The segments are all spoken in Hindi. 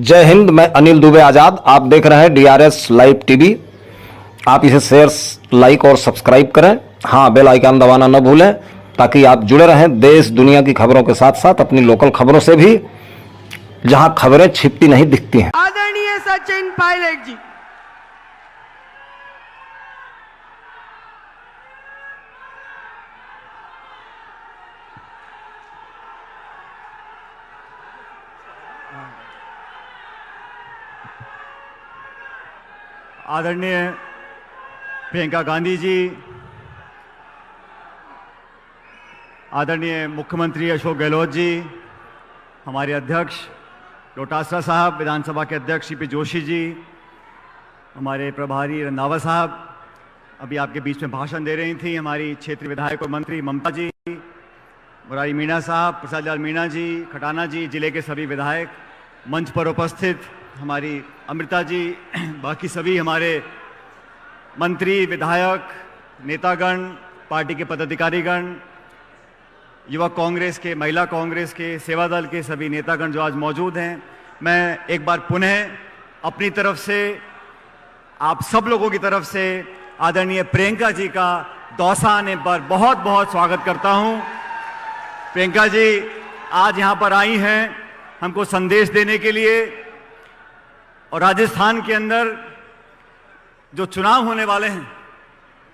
जय हिंद। मैं अनिल दुबे आजाद। आप देख रहे हैं डीआरएस लाइव टीवी। आप इसे शेयर, लाइक और सब्सक्राइब करें। हाँ, बेल आइकन दबाना न भूलें ताकि आप जुड़े रहें देश दुनिया की खबरों के साथ साथ अपनी लोकल खबरों से भी, जहां खबरें छिपती नहीं दिखती हैं। आदरणीय सचिन पायलट जी, आदरणीय प्रियंका गांधी जी, आदरणीय मुख्यमंत्री अशोक गहलोत जी, हमारे अध्यक्ष डोटासरा साहब, विधानसभा के अध्यक्ष सीपी जोशी जी, हमारे प्रभारी रंधावा साहब अभी आपके बीच में भाषण दे रही थी, हमारी क्षेत्रीय विधायक और मंत्री ममता जी, मुरारी मीणा साहब, प्रसाद लाल मीणा जी, खटाना जी, जिले के सभी विधायक, मंच पर उपस्थित हमारी अमृता जी, बाकी सभी हमारे मंत्री, विधायक, नेतागण, पार्टी के पदाधिकारीगण, युवा कांग्रेस के, महिला कांग्रेस के, सेवा दल के सभी नेतागण जो आज मौजूद हैं, मैं एक बार पुनः अपनी तरफ से, आप सब लोगों की तरफ से आदरणीय प्रियंका जी का दौसा आने पर बहुत बहुत स्वागत करता हूं। प्रियंका जी आज यहां पर आई हैं हमको संदेश देने के लिए, और राजस्थान के अंदर जो चुनाव होने वाले हैं,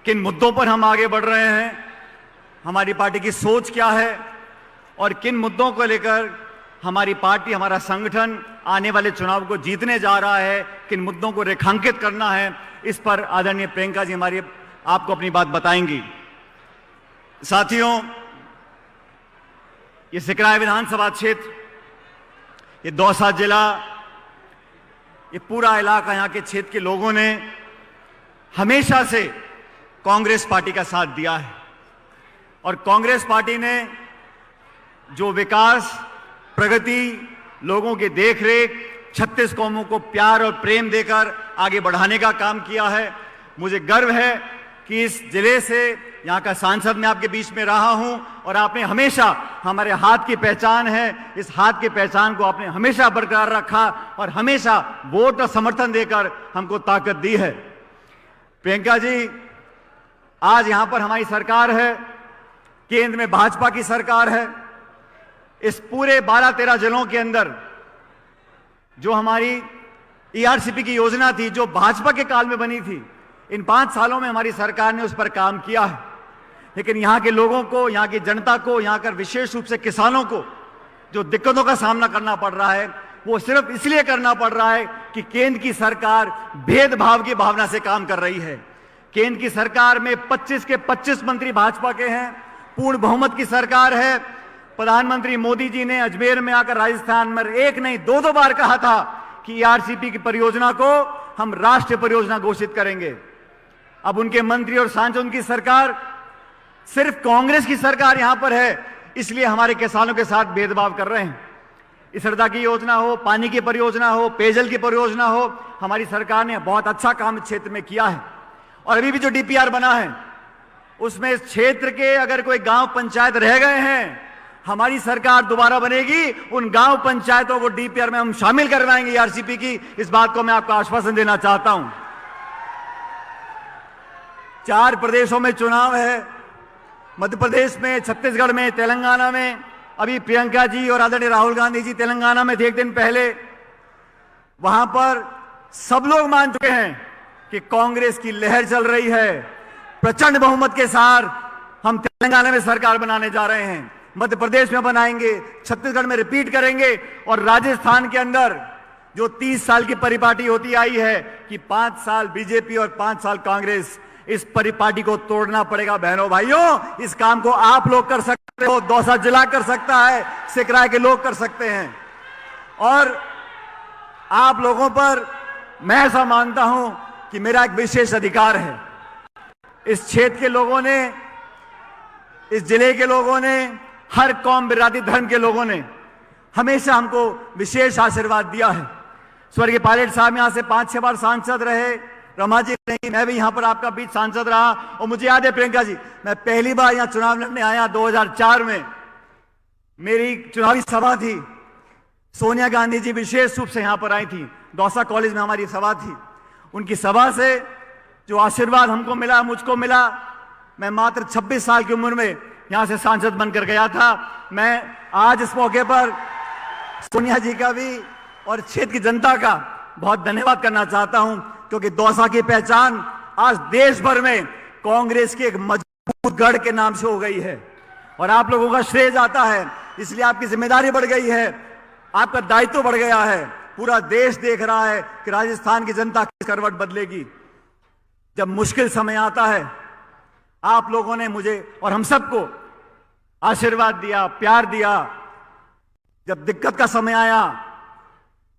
किन मुद्दों पर हम आगे बढ़ रहे हैं, हमारी पार्टी की सोच क्या है और किन मुद्दों को लेकर हमारी पार्टी, हमारा संगठन आने वाले चुनाव को जीतने जा रहा है, किन मुद्दों को रेखांकित करना है, इस पर आदरणीय प्रियंका जी हमारी आपको अपनी बात बताएंगी। साथियों, ये सिकराय विधानसभा क्षेत्र, ये दौसा जिला, ये पूरा इलाका, यहाँ के क्षेत्र के लोगों ने हमेशा से कांग्रेस पार्टी का साथ दिया है, और कांग्रेस पार्टी ने जो विकास, प्रगति, लोगों की देखरेख, 36 कौमों को प्यार और प्रेम देकर आगे बढ़ाने का काम किया है। मुझे गर्व है कि इस जिले से, यहाँ का सांसद मैं आपके बीच में रहा हूं, और आपने हमेशा, हमारे हाथ की पहचान है, इस हाथ की पहचान को आपने हमेशा बरकरार रखा और हमेशा वोट और समर्थन देकर हमको ताकत दी है। प्रियंका जी, आज यहां पर हमारी सरकार है, केंद्र में भाजपा की सरकार है। इस पूरे 12-13 जिलों के अंदर जो हमारी ईआरसीपी की योजना थी, जो भाजपा के काल में बनी थी, इन 5 सालों में हमारी सरकार ने उस पर काम किया है। लेकिन यहाँ के लोगों को, यहाँ की जनता को, यहाँ कर विशेष रूप से किसानों को जो दिक्कतों का सामना करना पड़ रहा है, वो सिर्फ इसलिए करना पड़ रहा है कि केंद्र की सरकार भेदभाव की भावना से काम कर रही है। केंद्र की सरकार में 25 के 25 मंत्री भाजपा के हैं, पूर्ण बहुमत की सरकार है। प्रधानमंत्री मोदी जी ने अजमेर में आकर राजस्थान में एक नहीं 2 बार कहा था कि ईआरसीपी की परियोजना को हम राष्ट्रीय परियोजना घोषित करेंगे। अब उनके मंत्री और सांसद, उनकी सरकार, सिर्फ कांग्रेस की सरकार यहां पर है, इसलिए हमारे किसानों के साथ भेदभाव कर रहे हैं। इसरदा की योजना हो, पानी की परियोजना हो, पेयजल की परियोजना हो, हमारी सरकार ने बहुत अच्छा काम इस क्षेत्र में किया है। और अभी भी जो डीपीआर बना है, उसमें इस क्षेत्र के अगर कोई गांव पंचायत रह गए हैं, हमारी सरकार दोबारा बनेगी, उन गांव पंचायतों को डीपीआर में हम शामिल करवाएंगे ईआरसीपी की। इस बात को मैं आपको आश्वासन देना चाहता हूं। 4 प्रदेशों में चुनाव है, मध्य प्रदेश में, छत्तीसगढ़ में, तेलंगाना में। अभी प्रियंका जी और आदरणीय राहुल गांधी जी तेलंगाना में थे एक दिन पहले। वहां पर सब लोग मान चुके हैं कि कांग्रेस की लहर चल रही है। प्रचंड बहुमत के साथ हम तेलंगाना में सरकार बनाने जा रहे हैं, मध्य प्रदेश में बनाएंगे, छत्तीसगढ़ में रिपीट करेंगे, और राजस्थान के अंदर जो 30 साल की परिपाटी होती आई है कि 5 साल बीजेपी और 5 साल कांग्रेस, इस परिपाटी को तोड़ना पड़ेगा। बहनों भाइयों, इस काम को आप लोग कर सकते हो, दौसा जिला कर सकता है, सिकराय के लोग कर सकते हैं। और आप लोगों पर मैं ऐसा मानता हूं कि मेरा एक विशेष अधिकार है। इस क्षेत्र के लोगों ने, इस जिले के लोगों ने, हर कौम, बिरादरी, धर्म के लोगों ने हमेशा हमको विशेष आशीर्वाद दिया है। स्वर्गीय पायलट साहब यहां से 5-6 बार सांसद रहे, रमा जी नहीं, मैं भी यहां पर आपका बीच सांसद रहा। और मुझे याद है प्रियंका जी, मैं पहली बार यहां चुनाव लड़ने आया 2004 में, मेरी चुनावी सभा थी, सोनिया गांधी जी विशेष रूप से यहां पर आई थी, दौसा कॉलेज में हमारी सभा थी। उनकी सभा से जो आशीर्वाद हमको मिला, मुझको मिला, मैं मात्र 26 साल की उम्र में यहां से सांसद बनकर गया था। मैं आज इस मौके पर सोनिया जी का भी और क्षेत्र की जनता का बहुत धन्यवाद करना चाहता हूं, क्योंकि दौसा की पहचान आज देश भर में कांग्रेस के एक मजबूत गढ़ के नाम से हो गई है और आप लोगों का श्रेय जाता है। इसलिए आपकी जिम्मेदारी बढ़ गई है, आपका दायित्व बढ़ गया है। पूरा देश देख रहा है कि राजस्थान की जनता किस करवट बदलेगी। जब मुश्किल समय आता है, आप लोगों ने मुझे और हम सबको आशीर्वाद दिया, प्यार दिया। जब दिक्कत का समय आया,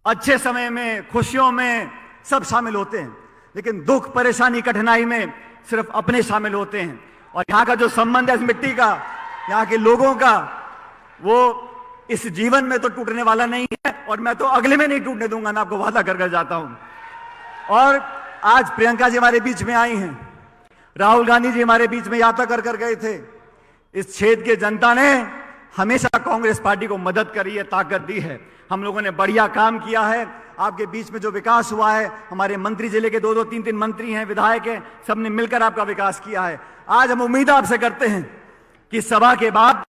अच्छे समय में, खुशियों में सब शामिल होते हैं, लेकिन दुख, परेशानी, कठिनाई में सिर्फ अपने शामिल होते हैं। और यहां का जो संबंध है इस मिट्टी का, यहां के लोगों का, वो इस जीवन में तो टूटने वाला नहीं है और मैं तो अगले में नहीं टूटने दूंगा, मैं आपको वादा कर जाता हूं। और आज प्रियंका जी हमारे बीच में आई हैं, राहुल गांधी जी हमारे बीच में यात्रा कर गए थे। इस क्षेत्र की जनता ने हमेशा कांग्रेस पार्टी को मदद करी है, ताकत दी है। हम लोगों ने बढ़िया काम किया है। आपके बीच में जो विकास हुआ है, हमारे मंत्री, जिले के 2-2, 3-3 मंत्री हैं, विधायक हैं, सबने मिलकर आपका विकास किया है। आज हम उम्मीद आपसे करते हैं कि सभा के बाद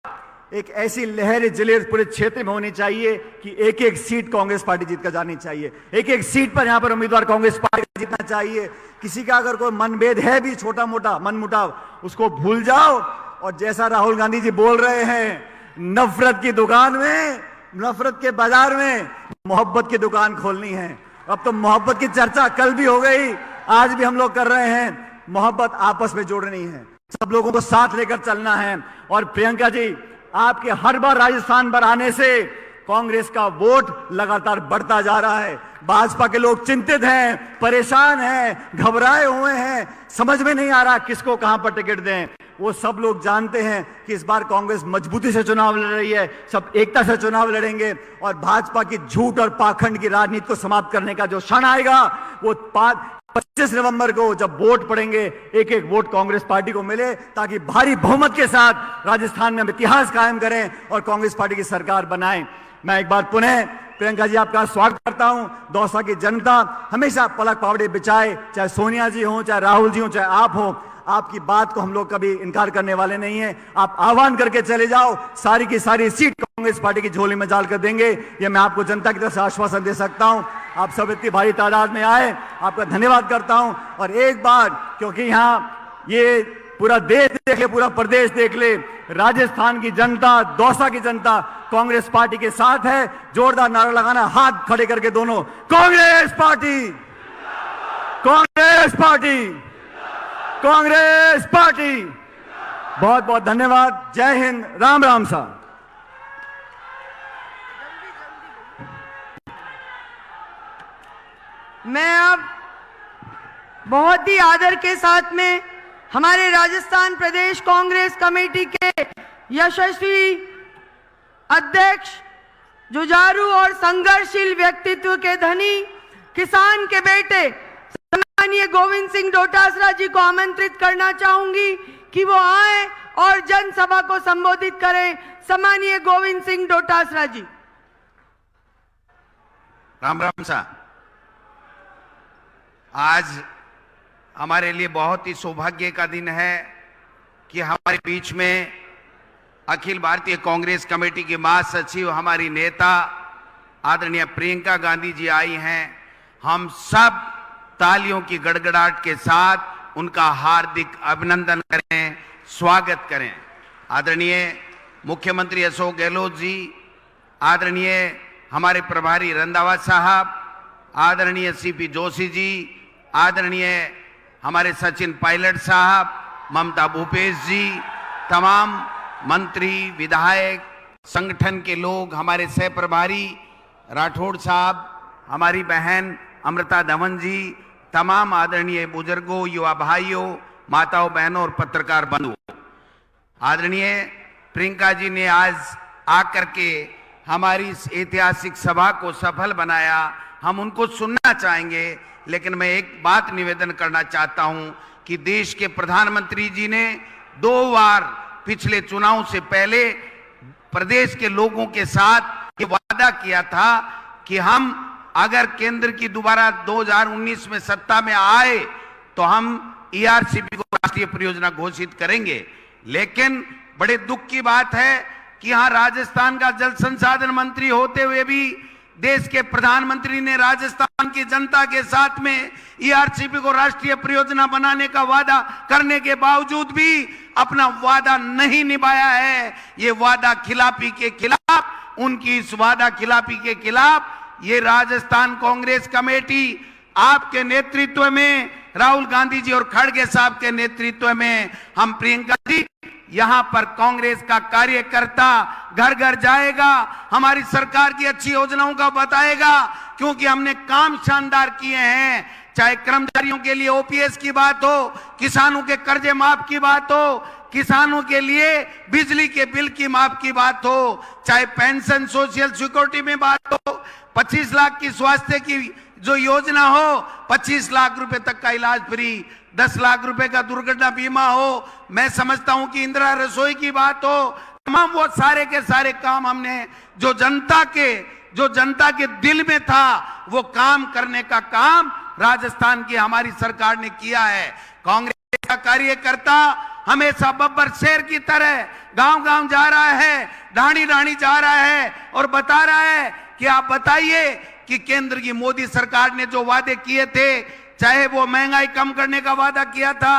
एक ऐसी लहर जिले पूरे क्षेत्र में होनी चाहिए कि एक एक सीट कांग्रेस पार्टी जीत कर जानी चाहिए। एक एक सीट पर यहां पर उम्मीदवार कांग्रेस पार्टी का जीतना चाहिए। किसी का अगर कोई मनभेद है भी, छोटा मोटा मनमुटाव, उसको भूल जाओ और जैसा राहुल गांधी जी बोल रहे हैं, नफरत की दुकान में, नफरत के बाजार में मोहब्बत की दुकान खोलनी है। अब तो मोहब्बत की चर्चा कल भी हो गई, आज भी हम लोग कर रहे हैं। मोहब्बत आपस में जोड़नी है, सब लोगों को साथ लेकर चलना है। और प्रियंका जी, आपके हर बार राजस्थान पर आने से कांग्रेस का वोट लगातार बढ़ता जा रहा है। भाजपा के लोग चिंतित हैं, परेशान हैं, घबराए हुए हैं, समझ में नहीं आ रहा किसको कहां पर टिकट दें। वो सब लोग जानते हैं कि इस बार कांग्रेस मजबूती से चुनाव लड़ रही है, सब एकता से चुनाव लड़ेंगे और भाजपा की झूठ और पाखंड की राजनीति को समाप्त करने का जो क्षण आएगा, वो 25 नवंबर को जब वोट पड़ेंगे, एक एक वोट कांग्रेस पार्टी को मिले, ताकि भारी बहुमत के साथ राजस्थान में हम इतिहास कायम करें और कांग्रेस पार्टी की सरकार बनाएं। मैं एक बार पुनः प्रियंका जी आपका स्वागत करता हूं। दौसा की जनता हमेशा पलक पावड़े बिछाए, चाहे सोनिया जी हो, चाहे राहुल जी हो, चाहे आप हो, आपकी बात को हम लोग कभी इनकार करने वाले नहीं हैं। आप आह्वान करके चले जाओ, सारी की सारी सीट कांग्रेस पार्टी की झोली में डाल कर देंगे, ये मैं आपको जनता की तरफ से आश्वासन दे सकता हूं। आप सब इतनी भारी तादाद में आए, आपका धन्यवाद करता हूं। और एक बार, क्योंकि यहाँ ये पूरा देश देख ले, पूरा प्रदेश देख ले, राजस्थान की जनता, दौसा की जनता कांग्रेस पार्टी के साथ है। जोरदार नारा लगाना, हाथ खड़े करके दोनों, Congress party, Congress party, Congress party. बहुत बहुत धन्यवाद। जय हिंद, राम राम साहब। मैं अब बहुत ही आदर के साथ में हमारे राजस्थान प्रदेश कांग्रेस कमेटी के यशस्वी अध्यक्ष, जुझारू और संघर्षशील व्यक्तित्व के धनी, किसान के बेटे सम्मानीय गोविंद सिंह डोटासरा जी को आमंत्रित करना चाहूंगी कि वो आए और जनसभा को संबोधित करें। सम्मानीय गोविंद सिंह डोटासरा जी। राम राम साहब। आज हमारे लिए बहुत ही सौभाग्य का दिन है कि हमारे बीच में अखिल भारतीय कांग्रेस कमेटी की महासचिव, हमारी नेता आदरणीय प्रियंका गांधी जी आई हैं। हम सब तालियों की गड़गड़ाहट के साथ उनका हार्दिक अभिनंदन करें, स्वागत करें। आदरणीय मुख्यमंत्री अशोक गहलोत जी, आदरणीय हमारे प्रभारी रंधावा साहब, आदरणीय सीपी जोशी जी, आदरणीय हमारे सचिन पायलट साहब, ममता भूपेश जी, तमाम मंत्री, विधायक, संगठन के लोग, हमारे सह प्रभारी राठौड़ साहब, हमारी बहन अमृता धवन जी, तमाम आदरणीय बुजुर्गों, युवा भाइयों, माताओं, बहनों और पत्रकार बंधुओं, आदरणीय प्रियंका जी ने आज आकर के हमारी इस ऐतिहासिक सभा को सफल बनाया। हम उनको सुनना चाहेंगे, लेकिन मैं एक बात निवेदन करना चाहता हूं कि देश के प्रधानमंत्री जी ने 2 बार पिछले चुनाव से पहले प्रदेश के लोगों के साथ ये वादा किया था कि हम अगर केंद्र की दोबारा 2019 में सत्ता में आए तो हम ईआरसीपी को राष्ट्रीय परियोजना घोषित करेंगे। लेकिन बड़े दुख की बात है कि यहां राजस्थान का जल संसाधन मंत्री होते हुए भी देश के प्रधानमंत्री ने राजस्थान की जनता के साथ में ईआरसीपी को राष्ट्रीय परियोजना बनाने का वादा करने के बावजूद भी अपना वादा नहीं निभाया है। ये वादा खिलाफी के खिलाफ, उनकी इस वादा खिलाफी के खिलाफ ये राजस्थान कांग्रेस कमेटी आपके नेतृत्व में, राहुल गांधी जी और खड़गे साहब के नेतृत्व में, हम प्रियंका जी यहां पर कांग्रेस का कार्यकर्ता घर घर जाएगा, हमारी सरकार की अच्छी योजनाओं का बताएगा, क्योंकि हमने काम शानदार किए हैं। चाहे कर्मचारियों के लिए ओपीएस की बात हो, किसानों के कर्जे माफ की बात हो, किसानों के लिए बिजली के बिल की माफ की बात हो, चाहे पेंशन सोशल सिक्योरिटी में बात हो, 25 लाख की स्वास्थ्य की जो योजना हो, 25 लाख रुपए तक का इलाज फ्री, 10 लाख रुपए का दुर्घटना बीमा हो, मैं समझता हूं कि इंदिरा रसोई की बात हो, तमाम वो सारे के सारे काम हमने जो जनता के दिल में था वो काम करने का काम राजस्थान की हमारी सरकार ने किया है। कांग्रेस का कार्यकर्ता हमेशा बब्बर शेर की तरह गांव गांव जा रहा है, ढाणी ढाणी जा रहा है और बता रहा है कि आप बताइए कि केंद्र की मोदी सरकार ने जो वादे किए थे, चाहे वो महंगाई कम करने का वादा किया था,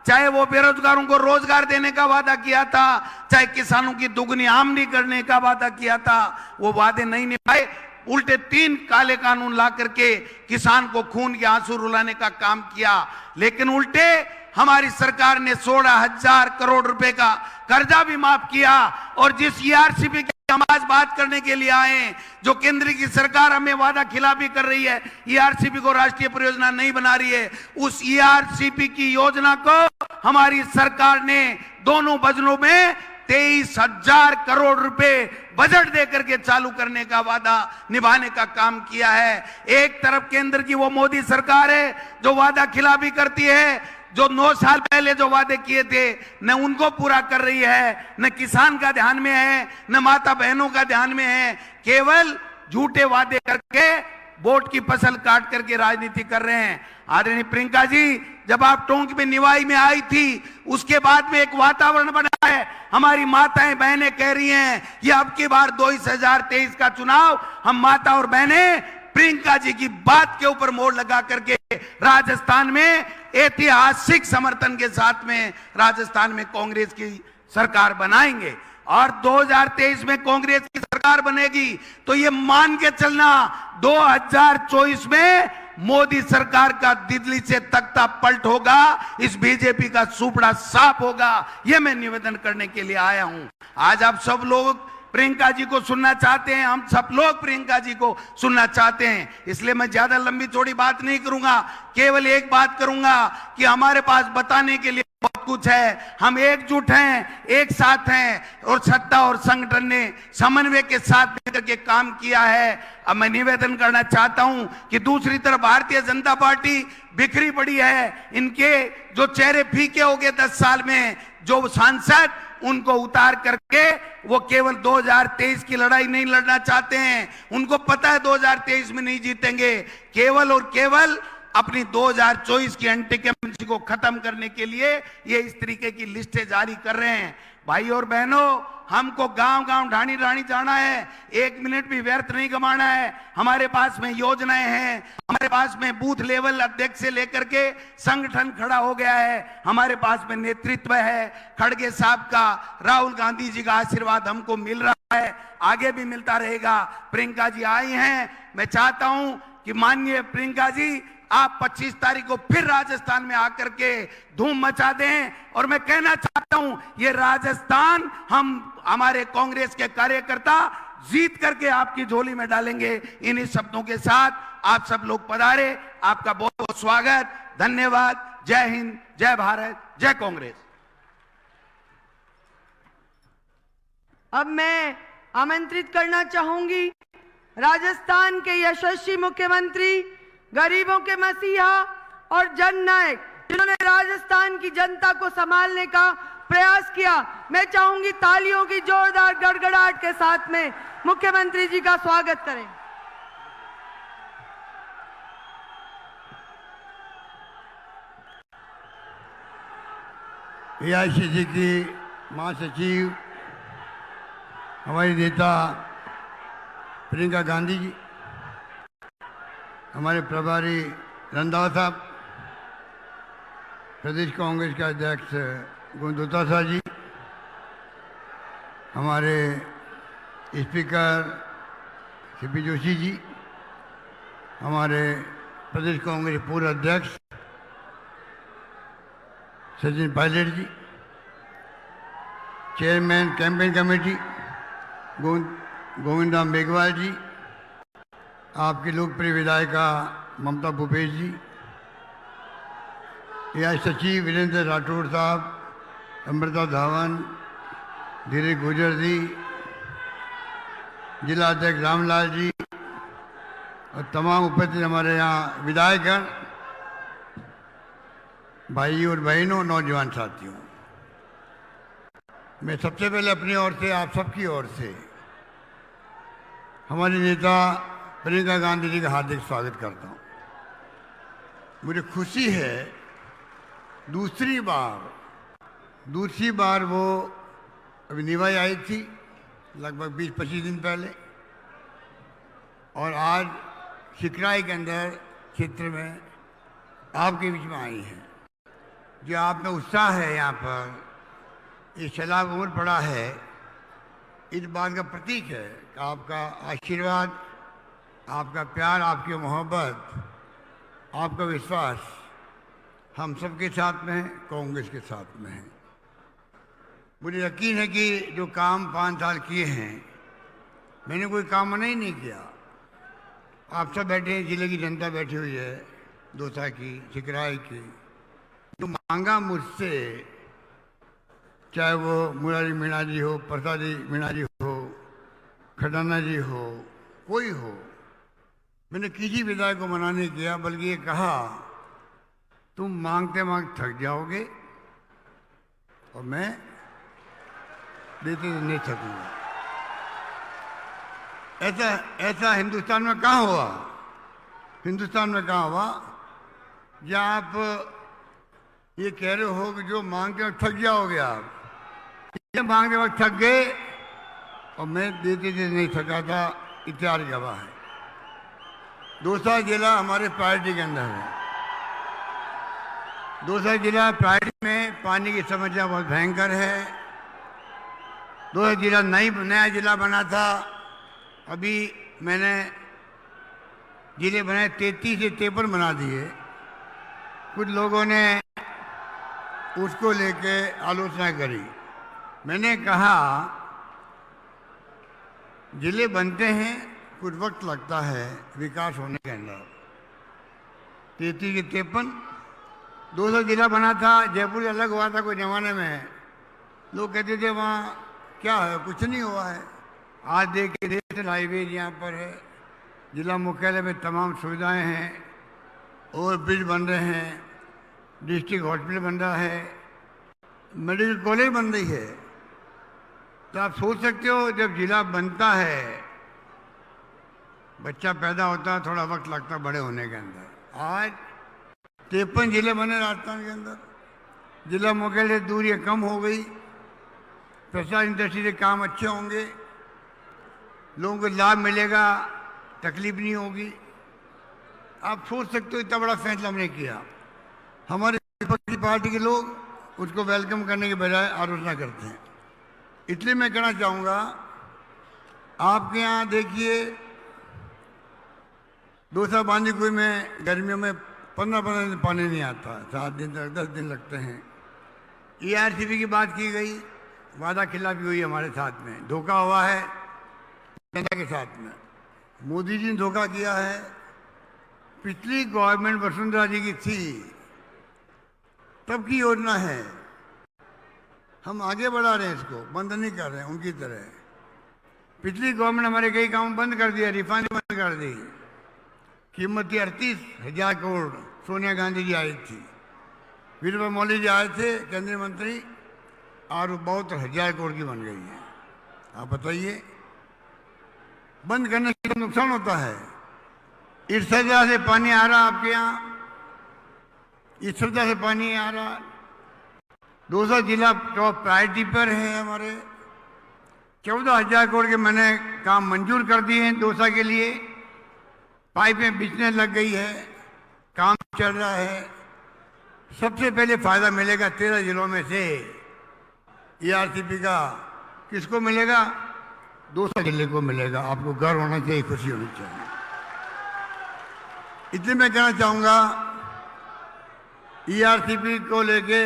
चाहे वो बेरोजगारों को रोजगार देने का वादा किया था, चाहे किसानों की दुगनी आमदनी करने का वादा किया था, वो वादे नहीं निभाए। उल्टे 3 काले कानून ला करके किसान को खून के आंसू रुलाने का काम किया। लेकिन उल्टे हमारी सरकार ने 16,000 करोड़ रुपए का कर्जा भी माफ किया। और जिस ईआरसीपी हम आज बात करने के लिए आए, जो केंद्र की सरकार हमें वादा खिलाफी कर रही है, ईआरसीपी को राष्ट्रीय परियोजना नहीं बना रही है, उस ईआरसीपी की योजना को हमारी सरकार ने दोनों बजटों में 23,000 करोड़ रुपए बजट देकर के चालू करने का वादा निभाने का काम किया है। एक तरफ केंद्र की वो मोदी सरकार है जो वादा खिलाफी करती है, जो 9 साल पहले जो वादे किए थे न उनको पूरा कर रही है, न किसान का ध्यान में है, न माता बहनों का ध्यान में है, केवल झूठे वादे करके वोट की फसल काट करके राजनीति कर रहे हैं। आदरणीय प्रियंका जी, जब आप टोंक में निवाई में आई थी, उसके बाद में एक वातावरण बना है, हमारी माताएं बहनें कह रही हैं कि अब की बार 2023 का चुनाव हम माता और बहनें प्रियंका जी की बात के ऊपर मोड़ लगा करके राजस्थान में ऐतिहासिक समर्थन के साथ में राजस्थान में कांग्रेस की सरकार बनाएंगे। और 2023 में कांग्रेस की सरकार बनेगी तो ये मान के चलना 2024 में मोदी सरकार का दिल्ली से तख्ता पलट होगा, इस बीजेपी का सुपड़ा साफ होगा। ये मैं निवेदन करने के लिए आया हूं। आज आप सब लोग प्रियंका जी को सुनना चाहते हैं, हम सब लोग प्रियंका जी को सुनना चाहते हैं, इसलिए मैं ज्यादा लंबी चौड़ी बात नहीं करूंगा, केवल एक बात करूंगा कि हमारे पास बताने के लिए बहुत कुछ है। हम एकजुट हैं, एक साथ हैं और सत्ता और संगठन ने समन्वय के साथ मिलकर के काम किया है। अब मैं निवेदन करना चाहता हूं कि दूसरी तरफ भारतीय जनता पार्टी बिखरी पड़ी है, इनके जो चेहरे फीके हो गए 10 साल में, जो सांसद उनको उतार करके वो केवल 2023 की लड़ाई नहीं लड़ना चाहते हैं, उनको पता है 2023 में नहीं जीतेंगे, केवल और केवल अपनी 2024 की एंटी कैंपेनिंग को खत्म करने के लिए ये इस तरीके की लिस्टें जारी कर रहे हैं। भाई और बहनों, हमको गांव गांव ढाणी ढाणी जाना है, 1 मिनट भी व्यर्थ नहीं गंवाना है। हमारे पास में योजनाएं हैं, हमारे पास में बूथ लेवल अध्यक्ष से लेकर के संगठन खड़ा हो गया है, हमारे पास में नेतृत्व है, खड़गे साहब का, राहुल गांधी जी का आशीर्वाद हमको मिल रहा है, आगे भी मिलता रहेगा। प्रियंका जी आई हैं, मैं चाहता हूं कि माननीय प्रियंका जी आप 25 तारीख को फिर राजस्थान में आकर के धूम मचा दें। और मैं कहना चाहता हूं, ये राजस्थान हम हमारे कांग्रेस के कार्यकर्ता जीत करके आपकी झोली में डालेंगे। इन्हीं शब्दों के साथ आप सब लोग पधारे, आपका बहुत बहुत स्वागत, धन्यवाद। जय हिंद, जय भारत, जय कांग्रेस। अब मैं आमंत्रित करना चाहूंगी राजस्थान के यशस्वी मुख्यमंत्री, गरीबों के मसीहा और जननायक, जिन्होंने राजस्थान की जनता को संभालने का प्रयास किया। मैं चाहूंगी तालियों की जोरदार गड़गड़ाहट के साथ में मुख्यमंत्री जी का स्वागत करें। एआईसीसी की महासचिव हमारी नेता प्रियंका गांधी जी, हमारे प्रभारी रंधावा साहब, प्रदेश कांग्रेस के अध्यक्ष गुणदत्ता साह जी, हमारे स्पीकर सीपी जोशी जी, हमारे प्रदेश कांग्रेस पूर्व अध्यक्ष Sachin Pilot ji, chairman campaign committee Govinda Meghwal ji, आपकी लोकप्रिय विधायिका ममता भूपेश जी, एआई सचिव वीरेंद्र राठौड़ साहब, अमृता धावन, धीरज गुर्जर जी, जिला अध्यक्ष रामलाल जी और तमाम उपस्थित हमारे यहाँ विधायकगण, भाइयों और बहनों, नौजवान साथियों, मैं सबसे पहले अपनी ओर से आप सबकी ओर से हमारी नेता प्रियंका गांधी जी का हार्दिक स्वागत करता हूँ। मुझे खुशी है दूसरी बार वो अभी निभाई आई थी लगभग 20-25 दिन पहले, और आज सिकराई के अंदर क्षेत्र में आपके बीच में आई हैं। जो आप में उत्साह है, यहाँ पर ये सैलाब उम्र पड़ा है, इस बात का प्रतीक है कि आपका आशीर्वाद, आपका प्यार, आपकी मोहब्बत, आपका विश्वास हम सबके साथ में है, कांग्रेस के साथ में है। मुझे यकीन है कि जो काम 5 साल किए हैं, मैंने कोई काम नहीं किया। आप सब बैठे हैं, जिले की जनता बैठी हुई है, दौसा की, सिकराई की, जो मांगा मुझसे, चाहे वो मुरारी मीणा जी हो, प्रसादी मीणा जी हो, खटाना जी हो, कोई हो, मैंने किसी विधायक को मना नहीं किया, बल्कि ये कहा तुम मांगते मांगते थक जाओगे और मैं देते नहीं थकूंगा। ऐसा हिंदुस्तान में कहाँ हुआ? हिंदुस्तान में कहाँ हुआ जहाँ आप ये कह रहे हो कि जो मांगते वक्त थक जाओगे आप, ये मांगते वक्त थक गए और मैं देते नहीं थका था, इतिहास गवाह है। दौसा जिला हमारे प्रायोरिटी के अंदर है। दौसा जिला प्रायोरिटी में पानी की समस्या बहुत भयंकर है। दौसा जिला नया जिला बना था, अभी मैंने जिले बनाए 33 से 53 बना दिए। कुछ लोगों ने उसको लेके आलोचना करी। मैंने कहा जिले बनते हैं, कुछ वक्त लगता है विकास होने के अंदर। 33 से 53 200 जिला बना था। जयपुर अलग हुआ था कोई ज़माने में, लोग कहते थे वहाँ क्या है, कुछ नहीं हुआ है। आज देखिए नेशनल हाईवे यहाँ पर है, जिला मुख्यालय में तमाम सुविधाएं हैं, ओवर ब्रिज बन रहे हैं, डिस्ट्रिक्ट हॉस्पिटल बन रहा है, मेडिकल कॉलेज बन रही है। तो आप सोच सकते हो जब जिला बनता है, बच्चा पैदा होता है, थोड़ा वक्त लगता है बड़े होने के अंदर। आज 53 जिले बने राजस्थान के अंदर, जिला मुख्यालय से दूरियाँ कम हो गई, प्रसाद इंडस्ट्री से काम अच्छे होंगे, लोगों को लाभ मिलेगा, तकलीफ नहीं होगी। आप सोच सकते हो इतना बड़ा फैसला हमने किया। हमारे विपक्षी पार्टी के लोग उसको वेलकम करने के बजाय आलोचना करते हैं। इसलिए मैं कहना चाहूँगा, आपके यहाँ देखिए दौसा बांदीकुई में गर्मियों में 15 दिन पानी नहीं आता, 7 दिन तक 10 दिन लगते हैं। ERCP की बात की गई, वादा खिलाफी हुई हमारे साथ में, धोखा हुआ है जनता के साथ में। मोदी जी ने धोखा किया है। पिछली गवर्नमेंट वसुंधरा जी की थी, तब की योजना है, हम आगे बढ़ा रहे हैं, इसको बंद नहीं कर रहे हैं उनकी तरह। पिछली गवर्नमेंट हमारे कई काम बंद कर दिया, रिफाइनरी बंद कर दी। कीमत थी 38,000 करोड़, सोनिया गांधी जी आई थी, वीरभद्र मोदी जी आए थे केंद्रीय मंत्री, और 72,000 करोड़ की बन गई है। आप बताइए बंद करने से नुकसान होता है। इस सजा से पानी आ रहा आपके यहाँ, इस सजा से पानी आ रहा। दौसा जिला टॉप प्रायोरिटी पर है हमारे। 14,000 करोड़ के मैंने काम मंजूर कर दिए हैं दौसा के लिए। पाइपें बिछने लग गई है, काम चल रहा है। सबसे पहले फायदा मिलेगा 13 जिलों में से ईआरसीपी का। किसको मिलेगा? दौसा जिले को मिलेगा। आपको गर्व होना चाहिए, खुशी होनी चाहिए। इसलिए मैं कहना चाहूंगा, ईआरसीपी को लेके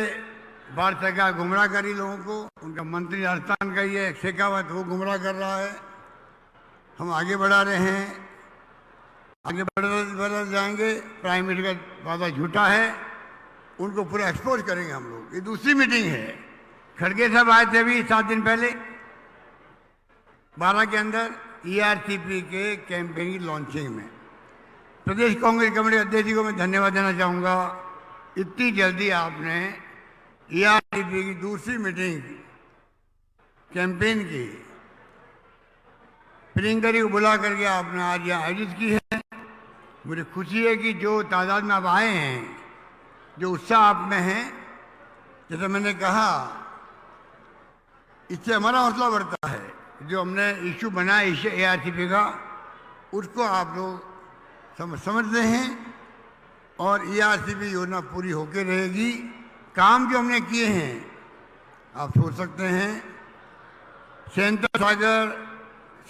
भारत सरकार गुमराह करी लोगों को। उनका मंत्री राजस्थान का ही है शेखावत, वो गुमराह कर रहा है। हम आगे बढ़ा रहे हैं, आगे बढ़ जाएंगे। प्राइम मिनिस्टर का वादा झूठा है, उनको पूरा एक्सपोज करेंगे हम लोग। ये दूसरी मीटिंग है। खड़गे साहब आए थे अभी 7 दिन पहले 12 के अंदर ईआरसीपी के कैंपेन की लॉन्चिंग में। प्रदेश कांग्रेस कमेटी अध्यक्ष जी को मैं धन्यवाद देना चाहूँगा। इतनी जल्दी आपने ईआरसीपी की दूसरी मीटिंग कैंपेन की प्रियंकरी को बुला करके आपने आज यहाँ आयोजित की है। मुझे खुशी है कि जो तादाद में आप आए हैं, जो उत्साह आप में है, जैसे मैंने कहा, इससे हमारा हौसला बढ़ता है। जो हमने इशू बनाया ईआरसीपी का, उसको आप लोग समझते हैं और ईआरसीपी योजना पूरी होकर रहेगी। काम जो हमने किए हैं आप सोच सकते हैं, सेंटर सागर,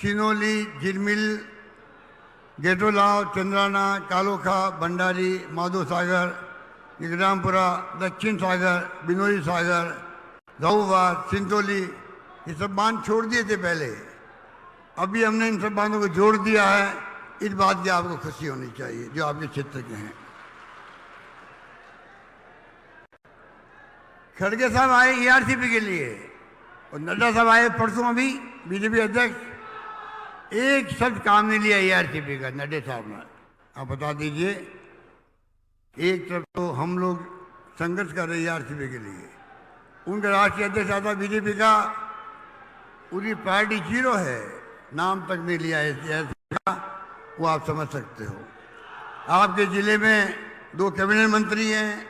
सिनोली, झिलमिल, गेटोलाव, चंद्राना, कालोखा, भंडारी, माधो सागर, निगरामपुरा, दक्षिण सागर, बिनोली सागर, गाऊवार, सिंतोली, ये सब बांध छोड़ दिए थे पहले। अभी हमने इन सब बांधों को जोड़ दिया है। इस बात की आपको खुशी होनी चाहिए जो आपके क्षेत्र के हैं। खड़गे साहब आए ईआरसीपी के लिए और नड्डा साहब आए परसों अभी, बीजेपी अध्यक्ष। एक शब्द काम नहीं लिया ईआरसीपी का नड्डा साहब ने। आप बता दीजिए, एक तरफ तो हम लोग संघर्ष कर रहे ईआरसीपी के लिए, उनका राष्ट्रीय अध्यक्ष आता बीजेपी का, पूरी पार्टी 0 है, नाम तक नहीं लिया ईआरसीपी का। वो आप समझ सकते हो। आपके जिले में 2 कैबिनेट मंत्री हैं,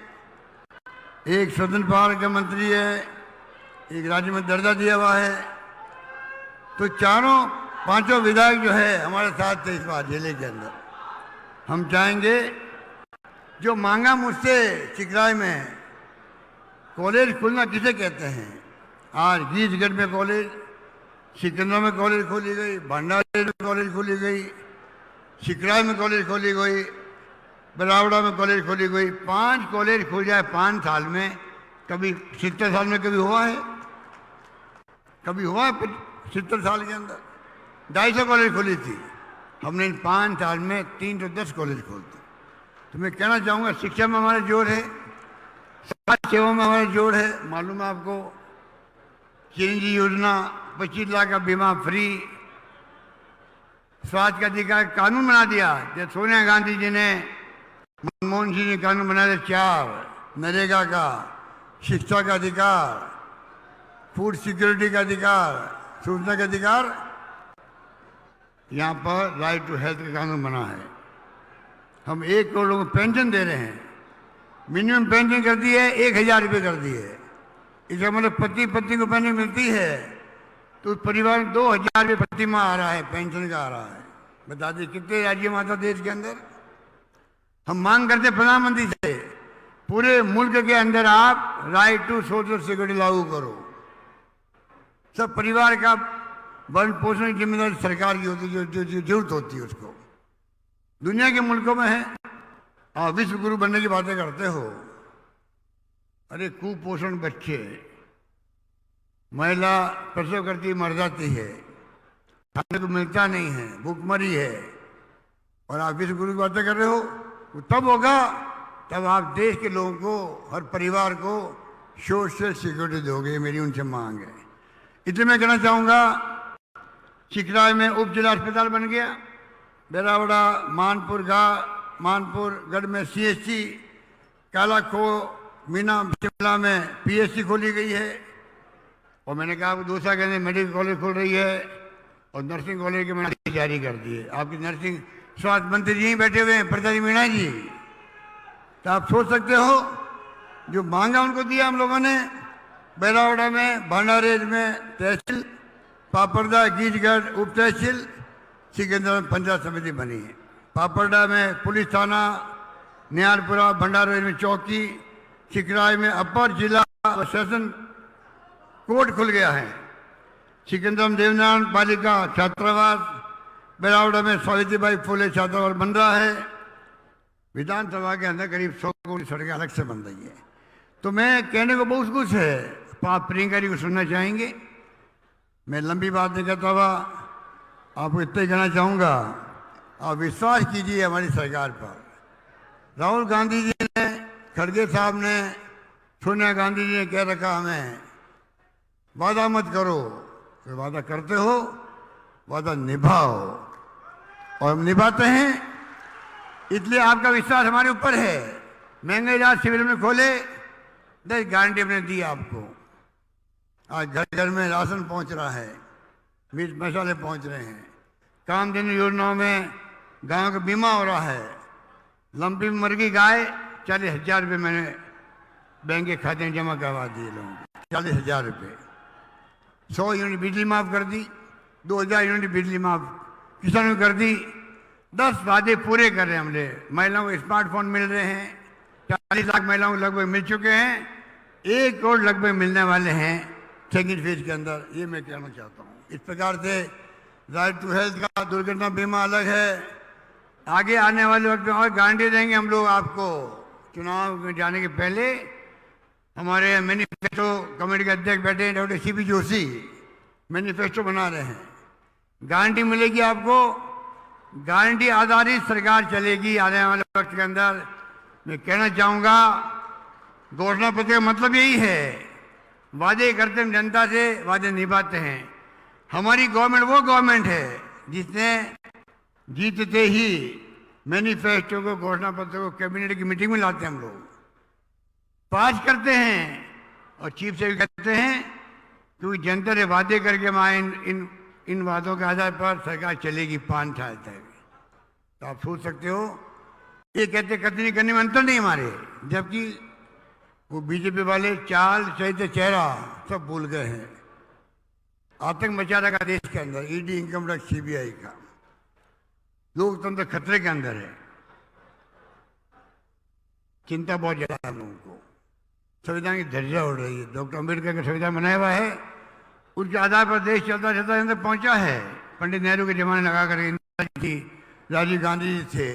एक सदन पार का मंत्री है, एक राज्य में दर्जा दिया हुआ है। तो 4-5 विधायक जो है हमारे साथ थे इस बार जिले के अंदर। हम चाहेंगे, जो मांगा मुझसे चिकराई में कॉलेज खुलना किसे कहते हैं, आज गीजगढ़ में कॉलेज, सिकंदरा में कॉलेज खोली गई, भंडारी में कॉलेज खोली गई, सिकराई में कॉलेज खोली गई, बरावड़ा में कॉलेज खोली गई। 5 कॉलेज खुल जाए 5 साल में, कभी 70 साल में कभी हुआ है? कभी हुआ है 70 साल के अंदर? 250 कॉलेज खोली थी हमने इन 5 साल में। 310 कॉलेज खोल दी। तो मैं कहना चाहूँगा, शिक्षा में हमारा जोर है, समाज सेवा में हमारा जोर है। मालूम है आपको, चिरंजीवी योजना, 25 लाख का बीमा फ्री, स्वास्थ्य का अधिकार कानून बना दिया। जब सोनिया गांधी जी ने, मनमोहन सिंह ने कानून बनाया 4, नरेगा का, शिक्षा का अधिकार, फूड सिक्योरिटी का अधिकार, सूचना का अधिकार, यहाँ पर राइट टू हेल्थ का कानून बना है। हम 1 करोड़ लोगों को पेंशन दे रहे हैं। मिनिमम पेंशन कर दी है, 1,000 रुपये कर दी है। इसका मतलब पति को पेंशन मिलती है तो परिवार में 2,000 रुपये प्रति माह आ रहा है, पेंशन का आ रहा है। बता दी कितने राज्य में आता देश के अंदर। हम मांग करते प्रधानमंत्री से, पूरे मुल्क के अंदर आप राइट टू सोशल सिक्योरिटी लागू करो। सब परिवार का भरण पोषण की जिम्मेदारी सरकार की होती है, जो जरूरत होती है उसको। दुनिया के मुल्कों में है, आप विश्व गुरु बनने की बातें करते हो। अरे कुपोषण बच्चे, महिला प्रसव करती मर जाती है, खाने को मिलता नहीं है, भूखमरी है, और आप विश्व गुरु की बातें कर रहे हो। वो तब होगा तब आप देश के लोगों को, हर परिवार को सोशल सिक्योरिटी दोगे। ये मेरी उनसे मांग है। इसलिए मैं कहना चाहूँगा, चिकराई में उप जिला अस्पताल बन गया, बेरावड़ा, मानपुर गढ़ में CHC, कालाखो, मीना शिमला में PHC खोली गई है। और मैंने कहा दौसा के अंदर मेडिकल कॉलेज खोल रही है और नर्सिंग कॉलेज के मैंने आदेश जारी कर दिए। आपके नर्सिंग स्वास्थ्य मंत्री जी बैठे हुए हैं, प्रताप मीणा जी, तो आप सोच सकते हो जो मांगा उनको दिया हम लोगों ने। बेलावड़ा में, भंडारेज में तहसील, पापड़दा गीजगढ़ उप तहसील, सिकंदर में पंचायत समिति बनी है। पापड़दा में पुलिस थाना, नियालपुरा भंडारेज में चौकी, सिकराय में अपर जिला व सेशन कोर्ट खुल गया है। सिकंदर में देवनारायण बालिका छात्रावास, बेलावड़ा में सावित्रीबाई फुले छात्रावास बन रहा है। विधानसभा के अंदर करीब 100 करोड़ सड़कें अलग से बन रही है। तो मैं कहने को बहुत कुछ है, आप प्रियंका जी को सुनना चाहेंगे। मैं लंबी बात नहीं करता हुआ आपको इतना ही कहना चाहूँगा, आप विश्वास कीजिए हमारी सरकार पर। राहुल गांधी जी ने, खड़गे साहब ने, सोनिया गांधी जी ने कह रखा हमें वादा मत करो, तो वादा करते हो, वादा निभाओ, और हम निभाते हैं। इसलिए आपका विश्वास हमारे ऊपर है। महंगाई राहत शिविर में खोले, 10 गारंटी हमने दी आपको। आज घर घर में राशन पहुंच रहा है, मिर्च मसाले पहुंच रहे हैं। कामधेनु योजनाओं में गायों का बीमा हो रहा है। लंपी में मर गई गाय, 40,000 रुपये मैंने बैंक के खाते में जमा करवा दिए लोगों को, 40,000 रुपये। 100 यूनिट बिजली माफ कर दी, 2,000 यूनिट बिजली माफ किसानों को कर दी। 10 वादे पूरे कर रहे हैं हमने। महिलाओं को स्मार्टफोन मिल रहे हैं, 40 लाख महिलाओं को लगभग मिल चुके हैं, 1 करोड़ लगभग मिलने वाले हैं सेकेंड फेज के अंदर। ये मैं कहना चाहता हूँ। इस प्रकार से राइट टू हेल्थ का दुर्घटना बीमा अलग है। आगे आने वाले वक्त में और गारंटी देंगे हम लोग आपको। चुनाव में जाने के पहले हमारे मैनिफेस्टो कमेटी के अध्यक्ष बैठे हैं डॉक्टर सीपी जोशी, मैनिफेस्टो बना रहे हैं। गारंटी मिलेगी आपको, गारंटी आधारित सरकार चलेगी आने वाले वक्त के अंदर। मैं कहना चाहूँगा, घोषणा पत्र का मतलब यही है, वादे करते हैं जनता से, वादे निभाते हैं। हमारी गवर्नमेंट वो गवर्नमेंट है जिसने जीतते ही मैनिफेस्टो को, घोषणा पत्र को कैबिनेट की मीटिंग में लाते हैं हम लोग, पास करते हैं और चीफ से कहते हैं क्योंकि जनता ने वादे करके हमारे इन वादों के आधार पर सरकार चलेगी 5 साल तक। तो आप सोच सकते हो, ये कहते कतनी करने में अंतर नहीं हमारे, जबकि वो बीजेपी वाले चाल चहित चेहरा सब भूल गए हैं। आतंक मचा रखा देश के अंदर, ईडी, इनकम टैक्स, सीबीआई का। लोकतंत्र खतरे के अंदर है। चिंता बहुत ज्यादा है हम लोगों को। संविधान की धज्जियां उड़ रही है। डॉक्टर अम्बेडकर का संविधान बनाया हुआ है, उसके आधार पर देश चलता चलता अंदर पहुंचा है। पंडित नेहरू के जमाने लगा करके इंदिरा जी थी, राजीव गांधी जी थे।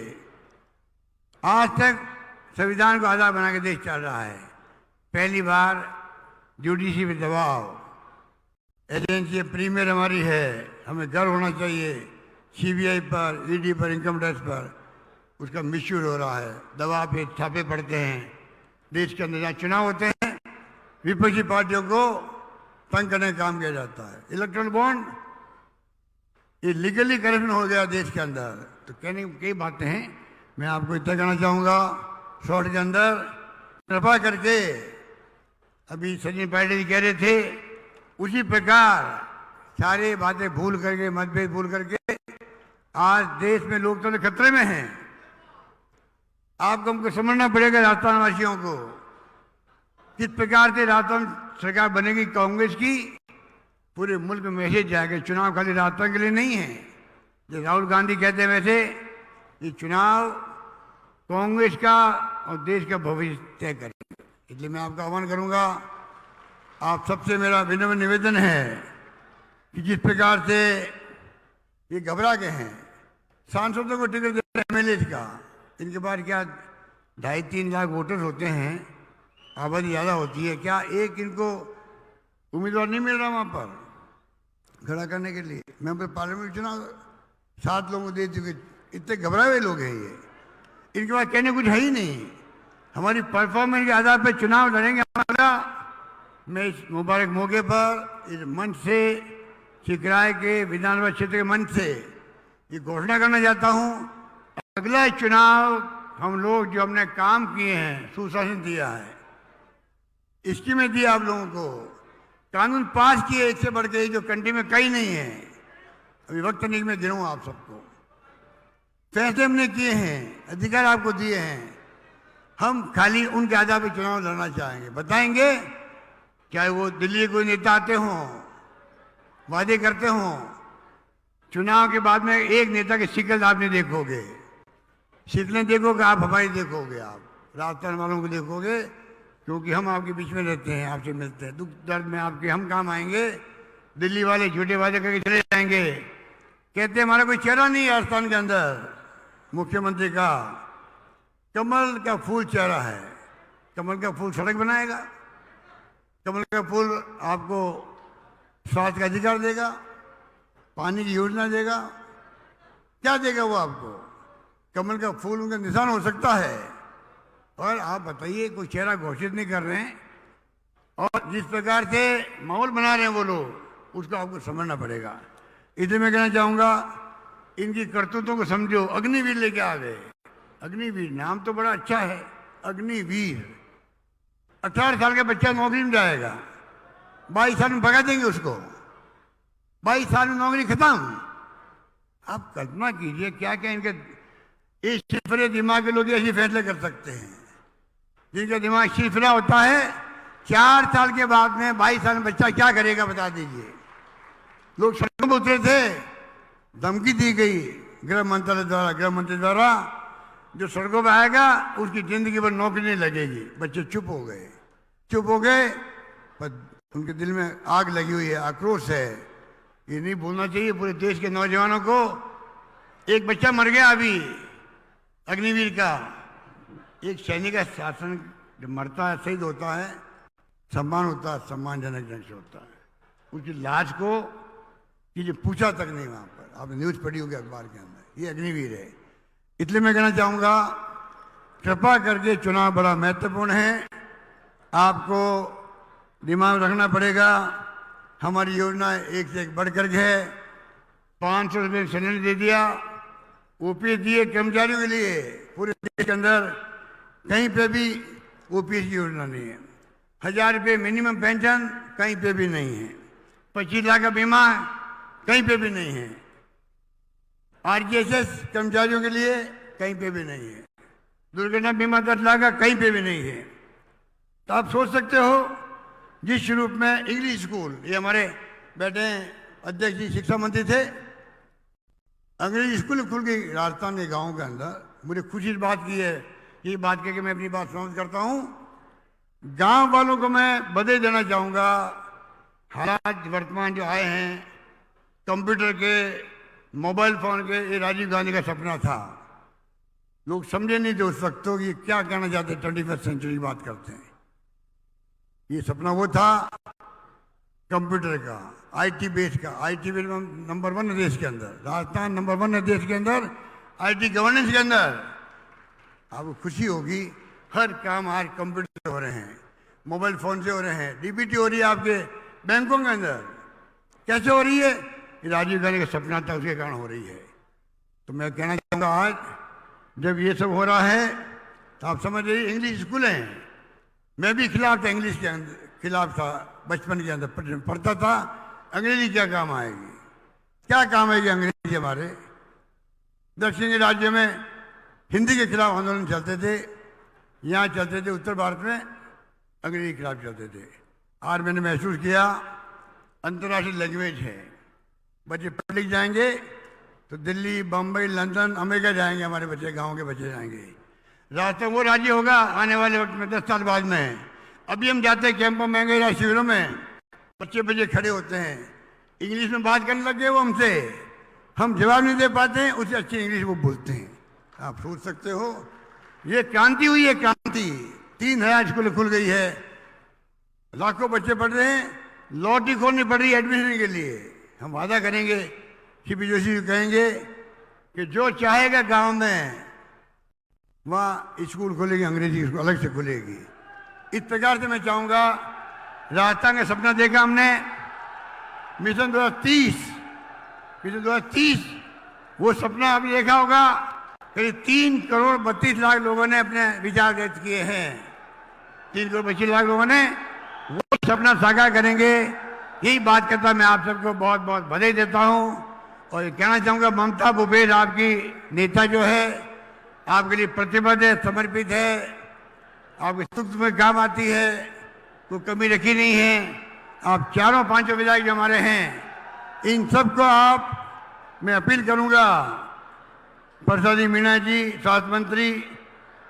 आज तक संविधान को आधार बना के देश चल रहा है। पहली बार जुडिशरी पे दबाव, एजेंसी प्रीमियर हमारी है, हमें गर्व होना चाहिए। सीबीआई पर, ईडी पर, इनकम टैक्स पर उसका मिसयूज हो रहा है। दबाव पे छापे पड़ते हैं। देश के अंदर जहाँ चुनाव होते हैं, विपक्षी पार्टियों को तंग करने का काम किया जाता है। इलेक्ट्रॉनिक बॉन्ड, ये लीगली करप्शन हो गया देश के अंदर। तो कहने की कई बातें हैं। मैं आपको इतना कहना चाहूँगा शॉर्ट के अंदर, कृपा करके, अभी सचिन पायलट जी कह रहे थे, उसी प्रकार सारे बातें भूल करके, मतभेद भूल करके, आज देश में लोकतंत्र खतरे में है। आपको हमको समझना पड़ेगा राजस्थान वासियों को, किस प्रकार से राजस्थान सरकार बनेगी कांग्रेस की। पूरे मुल्क में मैसेज जाएगा, चुनाव खाली राजस्थान के लिए नहीं है। जो राहुल गांधी कहते हैं वैसे ये चुनाव कांग्रेस का और देश का भविष्य तय करेगा। इसलिए मैं आपका आह्वान करूंगा, आप सबसे मेरा विनम्र निवेदन है कि जिस प्रकार से ये घबरा गए हैं, सांसदों को टिकट दे रहे हैं एमएलए का, इनके पास क्या 2.5-3 लाख वोटर होते हैं, आबादी ज़्यादा होती है, क्या एक इनको उम्मीदवार नहीं मिल रहा वहाँ पर खड़ा करने के लिए। मैं पार्लियामेंट चुनाव 7 लोगों को दे चुके, इतने घबराए हुए लोग हैं ये, इनके पास कहने कुछ है ही नहीं। हमारी परफॉर्मेंस के आधार पर चुनाव लड़ेंगे हमारा। मैं इस मुबारक मौके पर इस मंच से, सिकराय के विधानसभा क्षेत्र के मंच से ये घोषणा करना चाहता हूँ, अगला चुनाव हम लोग जो हमने काम किए हैं, सुशासन दिया है, स्कीमें दी आप लोगों को, कानून पास किए, इससे बढ़ के जो कंट्री में कहीं नहीं है। अभी वक्त नहीं कि मैं गिनूँ आप सबको। फैसले हमने किए हैं, अधिकार आपको दिए हैं। हम खाली उनके आधार पर चुनाव लड़ना चाहेंगे। बताएंगे, चाहे वो दिल्ली कोई नेता आते हों, वादे करते हों, चुनाव के बाद में एक नेता की शिकल आप नहीं देखोगे। शिकलें देखोगे आप, हमारी देखोगे आप, राजस्थान वालों को देखोगे, क्योंकि हम आपके बीच में रहते हैं, आपसे मिलते हैं, दुख दर्द में आपके हम काम आएंगे। दिल्ली वाले झूठे वादे करके चले जाएंगे, कहते हैं हमारा कोई चेहरा नहीं है राजस्थान के अंदर। मुख्यमंत्री का कमल का फूल चेहरा है। कमल का फूल सड़क बनाएगा, कमल का फूल आपको स्वास्थ्य का अधिकार देगा, पानी की योजना देगा, क्या देगा वो आपको? कमल का फूल उनका निशान हो सकता है। और आप बताइए, कोई चेहरा घोषित नहीं कर रहे हैं, और जिस प्रकार से माहौल बना रहे हैं वो लोग, उसको आपको समझना पड़ेगा। इसलिए मैं कहना चाहूँगा, इनकी करतूतों को समझो। अग्निवीर लेके आ गए। अग्निवीर नाम तो बड़ा अच्छा है, अग्निवीर। 18 साल का बच्चा नौकरी में जाएगा, 22 साल में भगा देंगे उसको, 22 साल में नौकरी खत्म। आप कल्पना कीजिए क्या क्या इनके इस शिफरे दिमाग के लोग ऐसे फैसले कर सकते हैं। जिनका दिमाग शिफरा होता है, 4 साल के बाद में 22 साल में बच्चा क्या करेगा बता दीजिए। लोग सड़कों पर उतरे थे, धमकी दी गई गृह मंत्री द्वारा, जो सड़कों पर आएगा उसकी जिंदगी भर नौकरी नहीं लगेगी। बच्चे चुप हो गए, पर उनके दिल में आग लगी हुई है, आक्रोश है। ये नहीं भूलना चाहिए पूरे देश के नौजवानों को। एक बच्चा मर गया अभी अग्निवीर का। एक सैनिक का शासन जब मरता है, शहीद होता है, सम्मान होता है, सम्मानजनक ढंग से होता है। उसकी लाश को किसी पूछा तक नहीं वहां पर। आपने न्यूज पढ़ी होगी अखबार के अंदर, ये अग्निवीर है। इसलिए मैं कहना चाहूँगा, कृपा करके चुनाव बड़ा महत्वपूर्ण है, आपको दिमाग रखना पड़ेगा। हमारी योजना एक से एक बढ़कर के है। 500 रुपये सिलेंडर दे दिया, ओपीएस दिए कर्मचारियों के लिए। पूरे देश के अंदर कहीं पे भी ओपीएस की योजना नहीं है। 1000 रुपये मिनिमम पेंशन कहीं पे भी नहीं है। 25 लाख का बीमा कहीं पे भी नहीं है। आरजीएसएस कर्मचारियों के लिए कहीं पे भी नहीं है। दुर्घटना बीमा 10 लाख का कहीं पे भी नहीं है। तो आप सोच सकते हो, जिस रूप में इंग्लिश स्कूल, ये हमारे बैठे अध्यक्ष जी शिक्षा मंत्री थे, अंग्रेजी स्कूल खुल गई राजस्थान के गाँव के अंदर। मुझे खुशी इस बात की है, ये बात कह के मैं अपनी बात समाप्त करता हूँ। गांव वालों को मैं बधाई देना चाहूँगा। हालात वर्तमान जो आए हैं, कंप्यूटर के, मोबाइल फोन के, ये राजीव गांधी का सपना था। लोग समझे नहीं थे उस वक्त तो कि क्या कहना चाहते, 21st सेंचुरी की बात करते हैं। ये सपना वो था कंप्यूटर का, आईटी बेस का। आईटी बेस नंबर 1 है देश के अंदर, राजस्थान नंबर 1 है देश के अंदर आईटी गवर्नेंस के अंदर। आपको खुशी होगी, हर काम आज कंप्यूटर से हो रहे हैं, मोबाइल फोन से हो रहे हैं, डीबीटी हो रही है आपके बैंकों के अंदर। कैसे हो रही है? ये राजीव गांधी का सपना था, उसके कारण हो रही है। तो मैं कहना चाहूँगा, आज जब ये सब हो रहा है तो आप समझ रही, इंग्लिश स्कूल हैं। मैं भी खिलाफ था, इंग्लिश के अंदर खिलाफ था, बचपन के अंदर पढ़ता था। अंग्रेजी क्या काम आएगी? क्या काम आएगी अंग्रेजी? हमारे दक्षिणी राज्य में हिंदी के खिलाफ आंदोलन चलते थे, यहाँ चलते थे, उत्तर भारत में अंग्रेजी के खिलाफ चलते थे। आज मैंने महसूस किया, अंतर्राष्ट्रीय लैंग्वेज है, बच्चे पढ़ लिख जाएंगे तो दिल्ली, बम्बई, लंदन, अमेरिका जाएंगे हमारे बच्चे, गाँव के बच्चे जाएंगे। रास्ता वो राज्य होगा आने वाले वक्त में, 10 साल बाद में। अभी हम जाते हैं कैंपों में, गए शिविरों में, बच्चे खड़े होते हैं, इंग्लिश में बात करने लगे वो हमसे, हम जवाब नहीं दे पाते हैं, उससे अच्छी इंग्लिश वो बोलते हैं। आप सोच सकते हो, ये क्रांति हुई है, क्रांति। 3000 स्कूल खुल गई है, लाखों बच्चे पढ़ रहे हैं, लॉटरी खोलनी पड़ रही है एडमिशन के लिए। हम वादा करेंगे, सीपी जोशी कहेंगे कि जो चाहेगा गांव में वहाँ स्कूल खुलेगी, अंग्रेजी स्कूल अलग से खुलेगी। इस प्रकार से मैं चाहूँगा, राजस्थान का सपना देखा हमने, मिशन 2030, वो सपना आपने देखा होगा। करीब 3 करोड़ 32 लाख लोगों ने अपने विचार व्यक्त किए हैं। 3 करोड़ 25 लाख लोगों ने वो सपना साकार करेंगे। यही बात करता मैं आप सबको बहुत बहुत बधाई देता हूँ और ये कहना चाहूँगा, ममता भूपेश आपकी नेता जो है, आपके लिए प्रतिबद्ध है, समर्पित है, आपके सुख में काम आती है, कोई कमी रखी नहीं है। आप चारों पांचों विधायक जो हमारे हैं, इन सबको मैं अपील करूँगा, प्रसादी मीणा जी स्वास्थ्य मंत्री,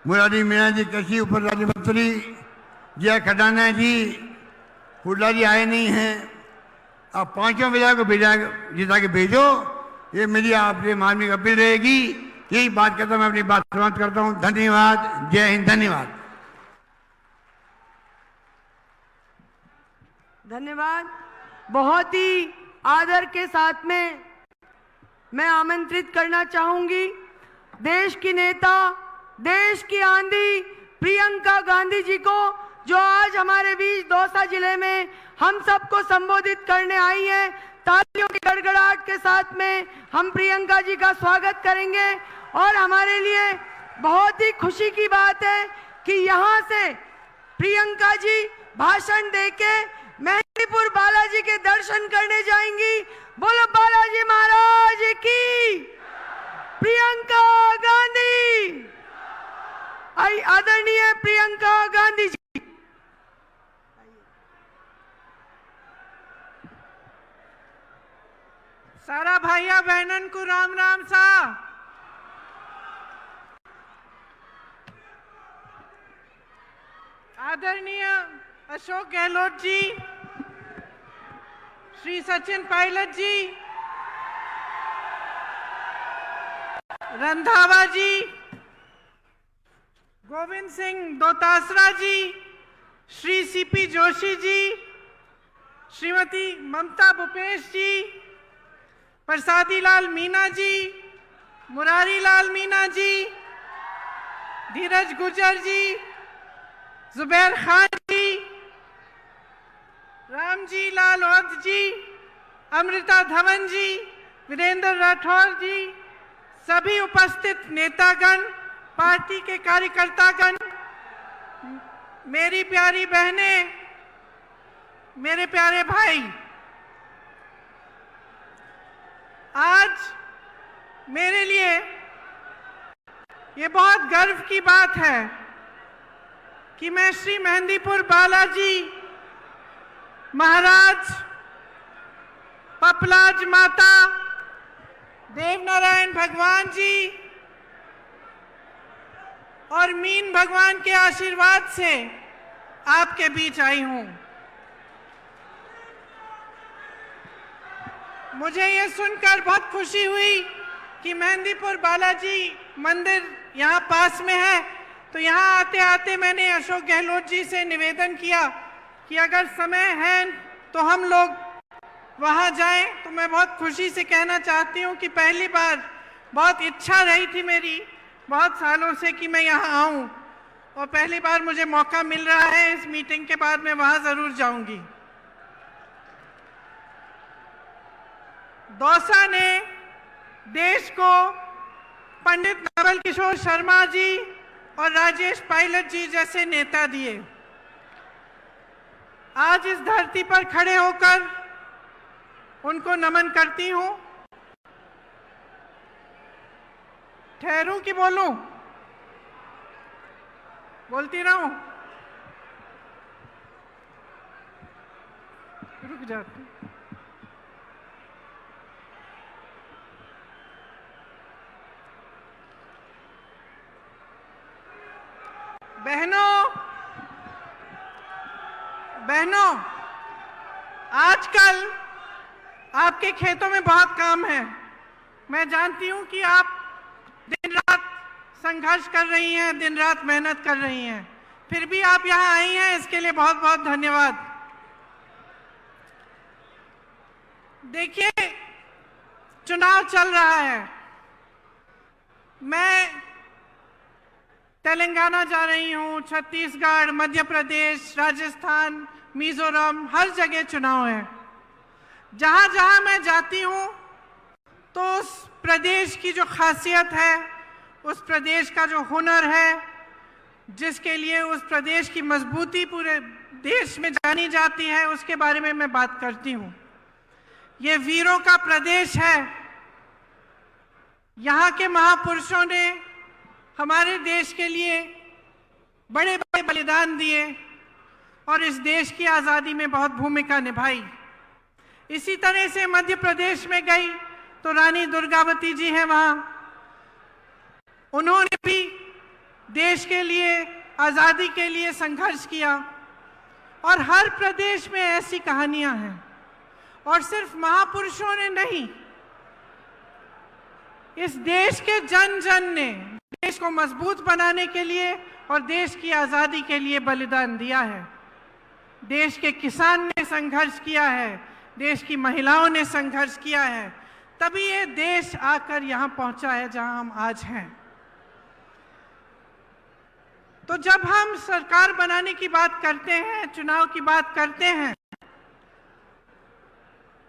मुरारी मीणा जी कृषि उप राज्य मंत्री, जय खडाना जी, हुड्डा जी आए नहीं हैं, आप पांचों विधायक को जिता के भेजो। ये मेरी आपसे मानवीय अपील रहेगी। यही बात करता मैं अपनी बात समाप्त करता हूँ। धन्यवाद। जय हिंद। धन्यवाद। धन्यवाद। बहुत ही आदर के साथ में मैं आमंत्रित करना चाहूंगी देश की नेता, देश की आंधी प्रियंका गांधी जी को, जो आज हमारे बीच दौसा जिले में हम सबको संबोधित करने आई हैं। तालियों की गड़गड़ाहट के साथ में हम प्रियंका जी का स्वागत करेंगे। और हमारे लिए बहुत ही खुशी की बात है कि यहाँ से प्रियंका जी भाषण देके मेहंदीपुर बालाजी के दर्शन करने जाएंगी। बोलो बालाजी महाराज की। प्रियंका गांधी, आदरणीय प्रियंका गांधी जी। सारा भाइया बहनन को राम राम सा। आदरणीय अशोक गहलोत जी, श्री सचिन पायलट जी, रंधावा जी, गोविंद सिंह दोतासरा जी, श्री सीपी जोशी जी, श्रीमती ममता भूपेश जी, प्रसादी लाल मीणा जी, मुरारी लाल मीणा जी, धीरज गुर्जर जी, जुबैर खान जी, रामजी लाल औध जी, अमृता धवन जी, वीरेंद्र राठौर जी, सभी उपस्थित नेतागण, पार्टी के कार्यकर्तागण, मेरी प्यारी बहनें, मेरे प्यारे भाई, आज मेरे लिए ये बहुत गर्व की बात है कि मैं श्री मेहंदीपुर बालाजी महाराज, पपलाज माता, देवनारायण भगवान जी और मीन भगवान के आशीर्वाद से आपके बीच आई हूं। मुझे ये सुनकर बहुत खुशी हुई कि मेहंदीपुर बालाजी मंदिर यहाँ पास में है, तो यहाँ आते आते मैंने अशोक गहलोत जी से निवेदन किया कि अगर समय है तो हम लोग वहाँ जाएं। तो मैं बहुत खुशी से कहना चाहती हूँ कि पहली बार बहुत इच्छा रही थी मेरी बहुत सालों से कि मैं यहाँ आऊँ, और पहली बार मुझे मौका मिल रहा है। इस मीटिंग के बाद मैं वहाँ ज़रूर जाऊँगी। दौसा ने देश को पंडित नवल किशोर शर्मा जी और राजेश पायलट जी जैसे नेता दिए। आज इस धरती पर खड़े होकर उनको नमन करती हूं। ठहरूं कि बोलूं? बोलती रहूं? रुक जाती। बहनों, आजकल आपके खेतों में बहुत काम है। मैं जानती हूं कि आप दिन रात संघर्ष कर रही हैं, दिन रात मेहनत कर रही हैं, फिर भी आप यहां आई हैं, इसके लिए बहुत बहुत धन्यवाद। देखिए, चुनाव चल रहा है। मैं तेलंगाना जा रही हूँ, छत्तीसगढ़, मध्य प्रदेश, राजस्थान, मिजोरम, हर जगह चुनाव है। जहाँ जहाँ मैं जाती हूँ तो उस प्रदेश की जो खासियत है, उस प्रदेश का जो हुनर है, जिसके लिए उस प्रदेश की मजबूती पूरे देश में जानी जाती है, उसके बारे में मैं बात करती हूँ। ये वीरों का प्रदेश है, यहाँ के महापुरुषों ने हमारे देश के लिए बड़े बड़े बलिदान दिए और इस देश की आज़ादी में बहुत भूमिका निभाई। इसी तरह से मध्य प्रदेश में गई तो रानी दुर्गावती जी हैं वहाँ, उन्होंने भी देश के लिए, आज़ादी के लिए संघर्ष किया। और हर प्रदेश में ऐसी कहानियां हैं। और सिर्फ महापुरुषों ने नहीं, इस देश के जन जन ने देश को मजबूत बनाने के लिए और देश की आज़ादी के लिए बलिदान दिया है। देश के किसान ने संघर्ष किया है, देश की महिलाओं ने संघर्ष किया है, तभी ये देश आकर यहाँ पहुंचा है जहां हम आज हैं। तो जब हम सरकार बनाने की बात करते हैं, चुनाव की बात करते हैं,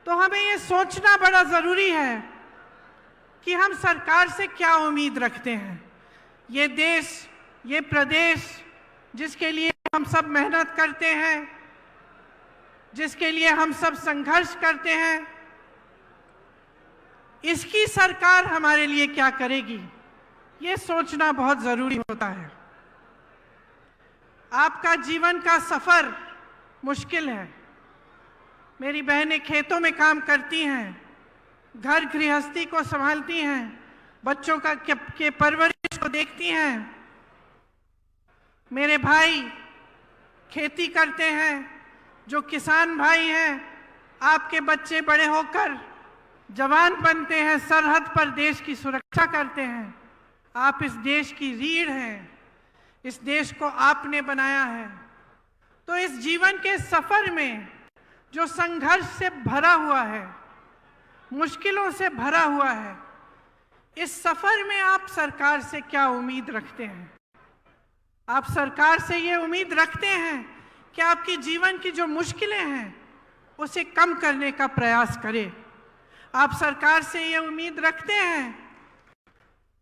तो हमें ये सोचना बड़ा जरूरी है कि हम सरकार से क्या उम्मीद रखते हैं। ये देश, ये प्रदेश जिसके लिए हम सब मेहनत करते हैं, जिसके लिए हम सब संघर्ष करते हैं, इसकी सरकार हमारे लिए क्या करेगी, ये सोचना बहुत जरूरी होता है। आपका जीवन का सफर मुश्किल है। मेरी बहनें खेतों में काम करती हैं, घर गृहस्थी को संभालती हैं, बच्चों के परवरिश को देखती हैं। मेरे भाई खेती करते हैं, जो किसान भाई हैं, आपके बच्चे बड़े होकर जवान बनते हैं, सरहद पर देश की सुरक्षा करते हैं। आप इस देश की रीढ़ हैं, इस देश को आपने बनाया है। तो इस जीवन के सफर में जो संघर्ष से भरा हुआ है, मुश्किलों से भरा हुआ है, इस सफर में आप सरकार से क्या उम्मीद रखते हैं? आप सरकार से ये उम्मीद रखते हैं कि आपकी जीवन की जो मुश्किलें हैं उसे कम करने का प्रयास करे। आप सरकार से ये उम्मीद रखते हैं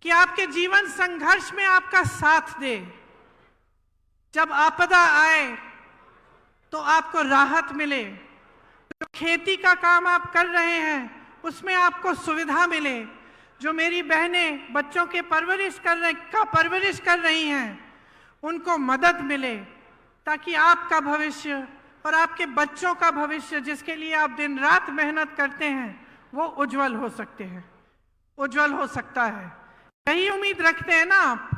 कि आपके जीवन संघर्ष में आपका साथ दे। जब आपदा आए तो आपको राहत मिले, जो खेती का काम आप कर रहे हैं उसमें आपको सुविधा मिले, जो मेरी बहनें बच्चों के परवरिश कर रही हैं उनको मदद मिले, ताकि आपका भविष्य और आपके बच्चों का भविष्य, जिसके लिए आप दिन रात मेहनत करते हैं, वो उज्जवल हो सकता है। यही उम्मीद रखते हैं ना आप?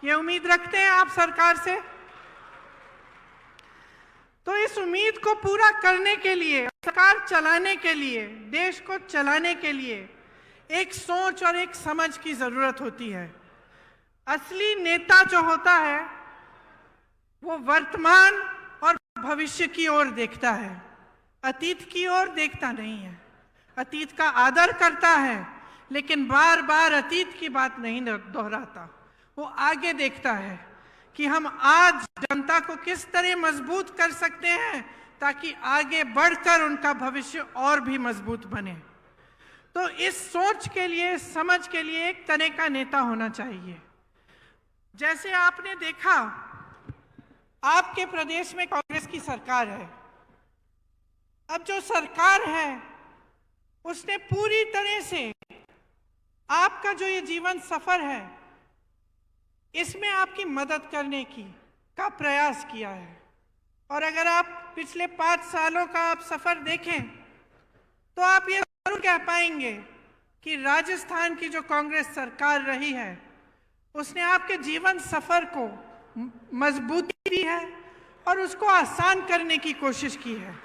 ये उम्मीद रखते हैं आप सरकार से? तो इस उम्मीद को पूरा करने के लिए, सरकार चलाने के लिए, देश को चलाने के लिए एक सोच और एक समझ की जरूरत होती है। असली नेता जो होता है वो वर्तमान और भविष्य की ओर देखता है, अतीत की ओर देखता नहीं है। अतीत का आदर करता है लेकिन बार बार अतीत की बात नहीं दोहराता। वो आगे देखता है कि हम आज जनता को किस तरह मजबूत कर सकते हैं ताकि आगे बढ़कर उनका भविष्य और भी मजबूत बने। तो इस सोच के लिए, समझ के लिए एक तरह का नेता होना चाहिए। जैसे आपने देखा, आपके प्रदेश में कांग्रेस की सरकार है। अब जो सरकार है उसने पूरी तरह से आपका जो ये जीवन सफर है इसमें आपकी मदद करने का प्रयास किया है। और अगर आप पिछले 5 सालों का आप सफर देखें तो आप ये जरूर कह पाएंगे कि राजस्थान की जो कांग्रेस सरकार रही है उसने आपके जीवन सफर को मजबूती दी है और उसको आसान करने की कोशिश की है।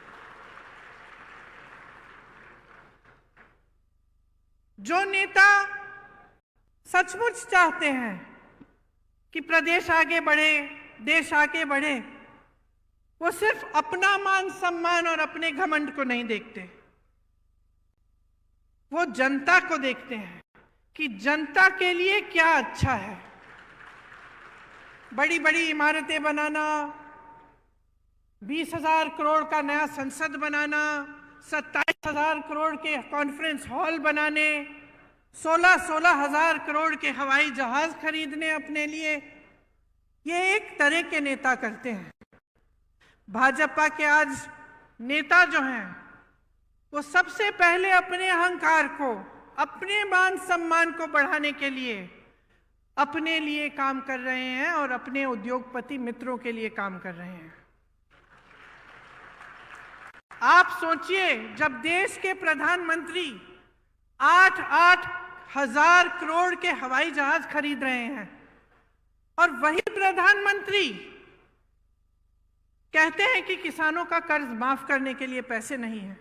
जो नेता सचमुच चाहते हैं कि प्रदेश आगे बढ़े, देश आगे बढ़े, वो सिर्फ अपना मान सम्मान और अपने घमंड को नहीं देखते, वो जनता को देखते हैं कि जनता के लिए क्या अच्छा है। बड़ी बड़ी इमारतें बनाना, 20,000 करोड़ का नया संसद बनाना, 27,000 करोड़ के कॉन्फ्रेंस हॉल बनाने, 16,000 करोड़ के हवाई जहाज खरीदने अपने लिए, ये एक तरह के नेता करते हैं। भाजपा के आज नेता जो हैं वो सबसे पहले अपने अहंकार को अपने मान सम्मान को बढ़ाने के लिए अपने लिए काम कर रहे हैं और अपने उद्योगपति मित्रों के लिए काम कर रहे हैं। आप सोचिए, जब देश के प्रधानमंत्री 8-8 हजार करोड़ के हवाई जहाज खरीद रहे हैं और वही प्रधानमंत्री कहते हैं कि किसानों का कर्ज माफ करने के लिए पैसे नहीं है,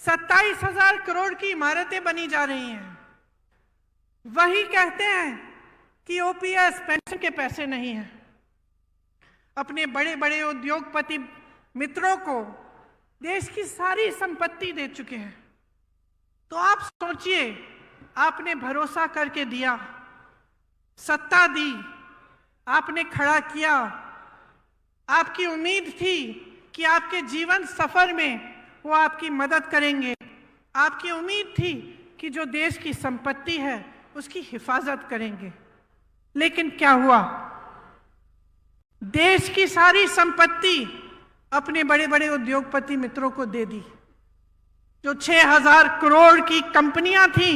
27,000 करोड़ की इमारतें बनी जा रही हैं, वही कहते हैं कि ओपीएस पेंशन के पैसे नहीं हैं, अपने बड़े बड़े उद्योगपति मित्रों को देश की सारी संपत्ति दे चुके हैं। तो आप सोचिए, आपने भरोसा करके दिया, सत्ता दी, आपने खड़ा किया, आपकी उम्मीद थी कि आपके जीवन सफर में वो आपकी मदद करेंगे, आपकी उम्मीद थी कि जो देश की संपत्ति है उसकी हिफाजत करेंगे। लेकिन क्या हुआ? देश की सारी संपत्ति अपने बड़े बड़े उद्योगपति मित्रों को दे दी। जो 6,000 करोड़ की कंपनियां थी,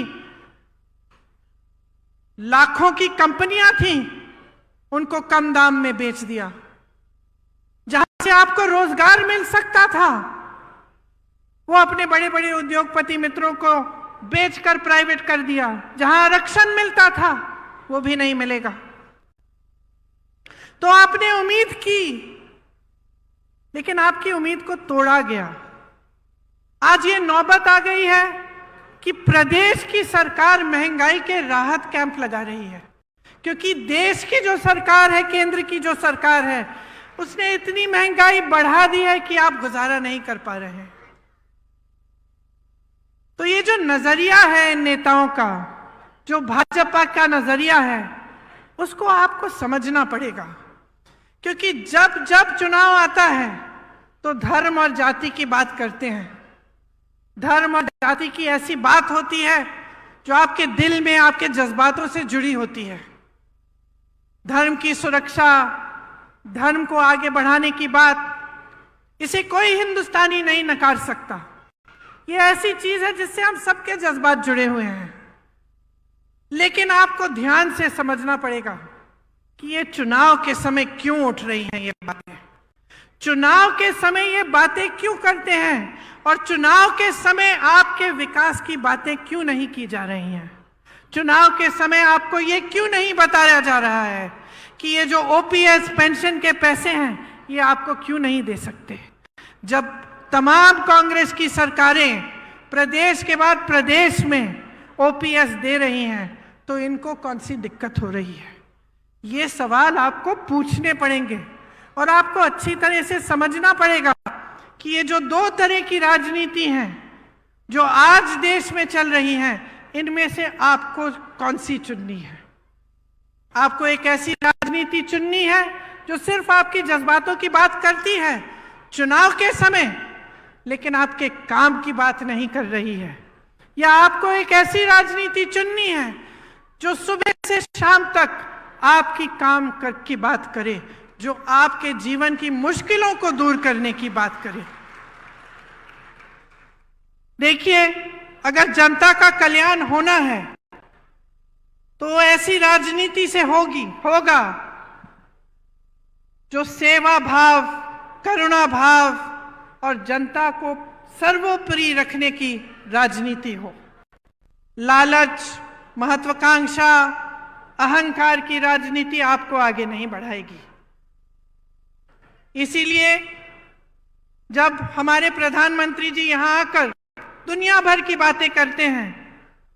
लाखों की कंपनियां थी, उनको कम दाम में बेच दिया। जहां से आपको रोजगार मिल सकता था, वो अपने बड़े बड़े उद्योगपति मित्रों को बेचकर प्राइवेट कर दिया। जहां आरक्षण मिलता था वो भी नहीं मिलेगा। तो आपने उम्मीद की, लेकिन आपकी उम्मीद को तोड़ा गया। आज ये नौबत आ गई है कि प्रदेश की सरकार महंगाई के राहत कैंप लगा रही है, क्योंकि देश की जो सरकार है, केंद्र की जो सरकार है, उसने इतनी महंगाई बढ़ा दी है कि आप गुजारा नहीं कर पा रहे हैं। तो ये जो नजरिया है इन नेताओं का, जो भाजपा का नजरिया है, उसको आपको समझना पड़ेगा। क्योंकि जब जब चुनाव आता है तो धर्म और जाति की बात करते हैं। धर्म और जाति की ऐसी बात होती है जो आपके दिल में, आपके जज्बातों से जुड़ी होती है। धर्म की सुरक्षा, धर्म को आगे बढ़ाने की बात, इसे कोई हिंदुस्तानी नहीं नकार सकता। ये ऐसी चीज है जिससे हम सबके जज्बात जुड़े हुए हैं। लेकिन आपको ध्यान से समझना पड़ेगा कि ये चुनाव के समय क्यों उठ रही हैं ये बातें। चुनाव के समय ये बातें क्यों करते हैं और चुनाव के समय आपके विकास की बातें क्यों नहीं की जा रही हैं। चुनाव के समय आपको ये क्यों नहीं बताया जा रहा है कि ये जो ओपीएस पेंशन के पैसे हैं ये आपको क्यों नहीं दे सकते। जब तमाम कांग्रेस की सरकारें प्रदेश के बाद प्रदेश में ओपीएस दे रही हैं तो इनको कौन सी दिक्कत हो रही है, ये सवाल आपको पूछने पड़ेंगे। और आपको अच्छी तरह से समझना पड़ेगा कि ये जो दो तरह की राजनीति हैं जो आज देश में चल रही हैं, इनमें से आपको कौन सी चुननी है। आपको एक ऐसी राजनीति चुननी है जो सिर्फ आपकी जज्बातों की बात करती है चुनाव के समय, लेकिन आपके काम की बात नहीं कर रही है, या आपको एक ऐसी राजनीति चुननी है जो सुबह से शाम तक आपकी काम की बात करे, जो आपके जीवन की मुश्किलों को दूर करने की बात करे। देखिए, अगर जनता का कल्याण होना है तो ऐसी राजनीति से होगा जो सेवा भाव, करुणा भाव और जनता को सर्वोपरि रखने की राजनीति हो। लालच, महत्वाकांक्षा, अहंकार की राजनीति आपको आगे नहीं बढ़ाएगी। इसीलिए जब हमारे प्रधानमंत्री जी यहां आकर दुनिया भर की बातें करते हैं,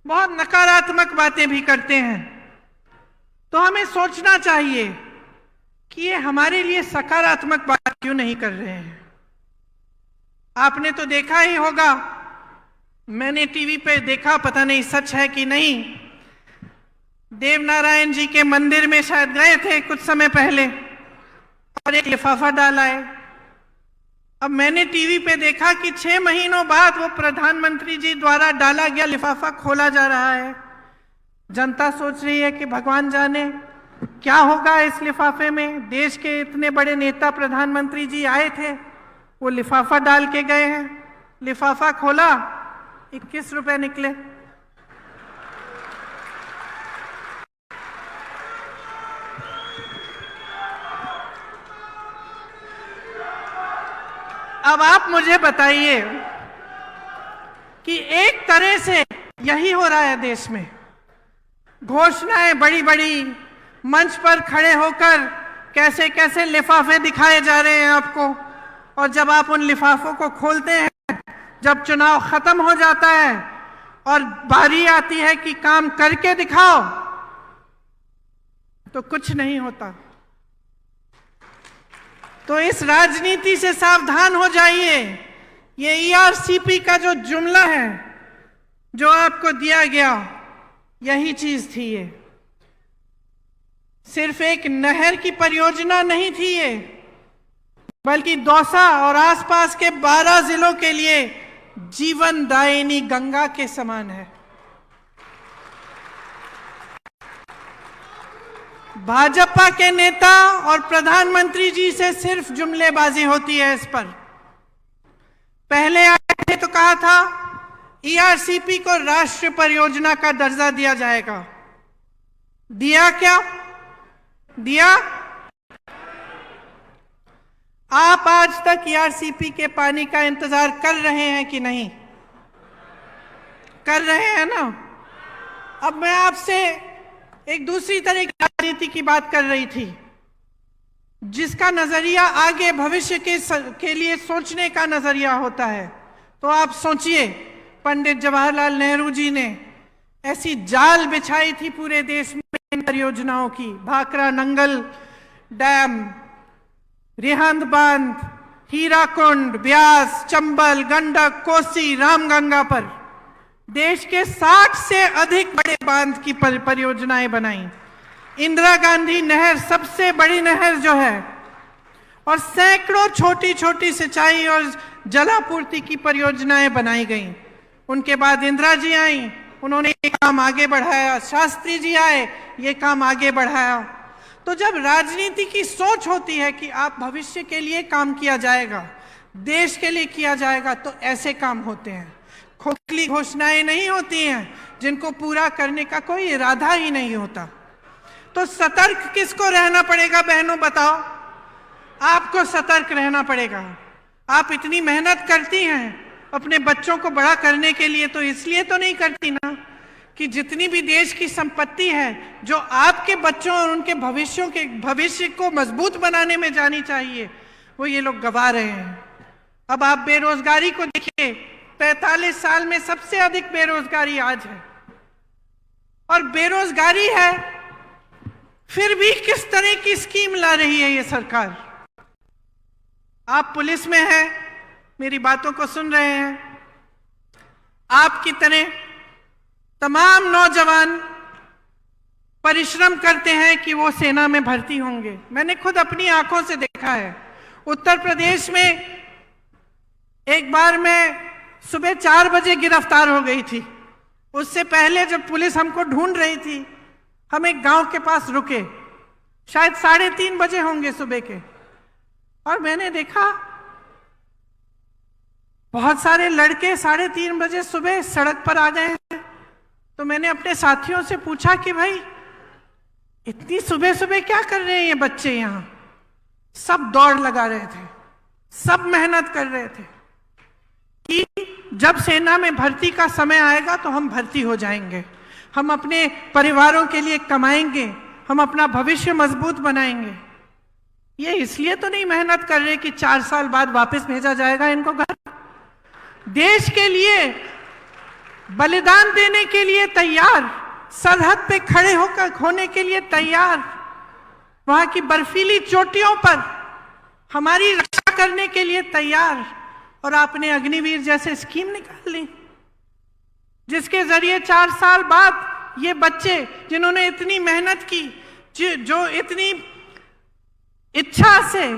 बहुत नकारात्मक बातें भी करते हैं, तो हमें सोचना चाहिए कि ये हमारे लिए सकारात्मक बात क्यों नहीं कर रहे हैं। आपने तो देखा ही होगा, मैंने टीवी पे देखा, पता नहीं सच है कि नहीं, देवनारायण जी के मंदिर में शायद गए थे कुछ समय पहले और एक लिफाफा डाला है। अब मैंने टीवी पे देखा कि 6 महीनों बाद वो प्रधानमंत्री जी द्वारा डाला गया लिफाफा खोला जा रहा है। जनता सोच रही है कि भगवान जाने क्या होगा इस लिफाफे में। देश के इतने बड़े नेता प्रधानमंत्री जी आए थे, वो लिफाफा डाल के गए हैं। लिफाफा खोला, 21 रुपए निकले। अब आप मुझे बताइए कि एक तरह से यही हो रहा है देश में। घोषणाएं बड़ी बड़ी, मंच पर खड़े होकर कैसे कैसे लिफाफे दिखाए जा रहे हैं आपको, और जब आप उन लिफाफों को खोलते हैं, जब चुनाव खत्म हो जाता है और बारी आती है कि काम करके दिखाओ, तो कुछ नहीं होता। तो इस राजनीति से सावधान हो जाइए। ये ईआरसीपी का जो जुमला है जो आपको दिया गया, यही चीज थी। ये सिर्फ एक नहर की परियोजना नहीं थी ये, बल्कि दौसा और आसपास के 12 जिलों के लिए जीवनदायिनी गंगा के समान है। भाजपा के नेता और प्रधानमंत्री जी से सिर्फ जुमलेबाजी होती है इस पर। पहले आए थे तो कहा था ईआरसीपी को राष्ट्रीय परियोजना का दर्जा दिया जाएगा। दिया क्या? दिया? आप आज तक ईआरसीपी के पानी का इंतजार कर रहे हैं कि नहीं? कर रहे हैं ना? अब मैं आपसे एक दूसरी तरह की राजनीति की बात कर रही थी, जिसका नजरिया आगे भविष्य के लिए सोचने का नजरिया होता है। तो आप सोचिए, पंडित जवाहरलाल नेहरू जी ने ऐसी जाल बिछाई थी पूरे देश में इन परियोजनाओं की। भाखरा नंगल डैम, रिहंद बांध, हीराकुंड, ब्यास, चंबल, गंडक, कोसी, रामगंगा पर देश के 60 से अधिक बड़े बांध की परियोजनाएं बनाई। इंदिरा गांधी नहर सबसे बड़ी नहर जो है, और सैकड़ों छोटी छोटी सिंचाई और जलापूर्ति की परियोजनाएं बनाई गई। उनके बाद इंदिरा जी आई, उन्होंने ये काम आगे बढ़ाया। शास्त्री जी आए, ये काम आगे बढ़ाया। तो जब राजनीति की सोच होती है कि आप भविष्य के लिए काम किया जाएगा, देश के लिए किया जाएगा, तो ऐसे काम होते हैं। खोखली घोषणाएं नहीं होती हैं जिनको पूरा करने का कोई इरादा ही नहीं होता। तो सतर्क किसको रहना पड़ेगा बहनों, बताओ? आपको सतर्क रहना पड़ेगा। आप इतनी मेहनत करती हैं अपने बच्चों को बड़ा करने के लिए, तो इसलिए तो नहीं करती ना कि जितनी भी देश की संपत्ति है जो आपके बच्चों और उनके भविष्य को मजबूत बनाने में जानी चाहिए, वो ये लोग गवा रहे हैं। अब आप बेरोजगारी को देखिए, 45 साल में सबसे अधिक बेरोजगारी आज है। और बेरोजगारी है, फिर भी किस तरह की स्कीम ला रही है ये सरकार। आप पुलिस में हैं, मेरी बातों को सुन रहे हैं। आपकी तरह तमाम नौजवान परिश्रम करते हैं कि वो सेना में भर्ती होंगे। मैंने खुद अपनी आंखों से देखा है। उत्तर प्रदेश में एक बार मैं सुबह 4 बजे गिरफ्तार हो गई थी। उससे पहले जब पुलिस हमको ढूंढ रही थी, हम एक गांव के पास रुके, शायद 3:30 बजे होंगे सुबह के, और मैंने देखा बहुत सारे लड़के 3:30 बजे सुबह सड़क पर आ गए हैं। तो मैंने अपने साथियों से पूछा कि भाई इतनी सुबह सुबह क्या कर रहे हैं ये बच्चे यहाँ? सब दौड़ लगा रहे थे, सब मेहनत कर रहे थे कि जब सेना में भर्ती का समय आएगा तो हम भर्ती हो जाएंगे, हम अपने परिवारों के लिए कमाएंगे, हम अपना भविष्य मजबूत बनाएंगे। ये इसलिए तो नहीं मेहनत कर रहे कि 4 साल बाद वापस भेजा जाएगा इनको घर। देश के लिए बलिदान देने के लिए तैयार, सरहद पे खड़े होकर होने के लिए तैयार, वहां की बर्फीली चोटियों पर हमारी रक्षा करने के लिए तैयार। और आपने अग्निवीर जैसे स्कीम निकाल ली, जिसके जरिए 4 साल बाद ये बच्चे जिन्होंने इतनी मेहनत की, जो इतनी इच्छा से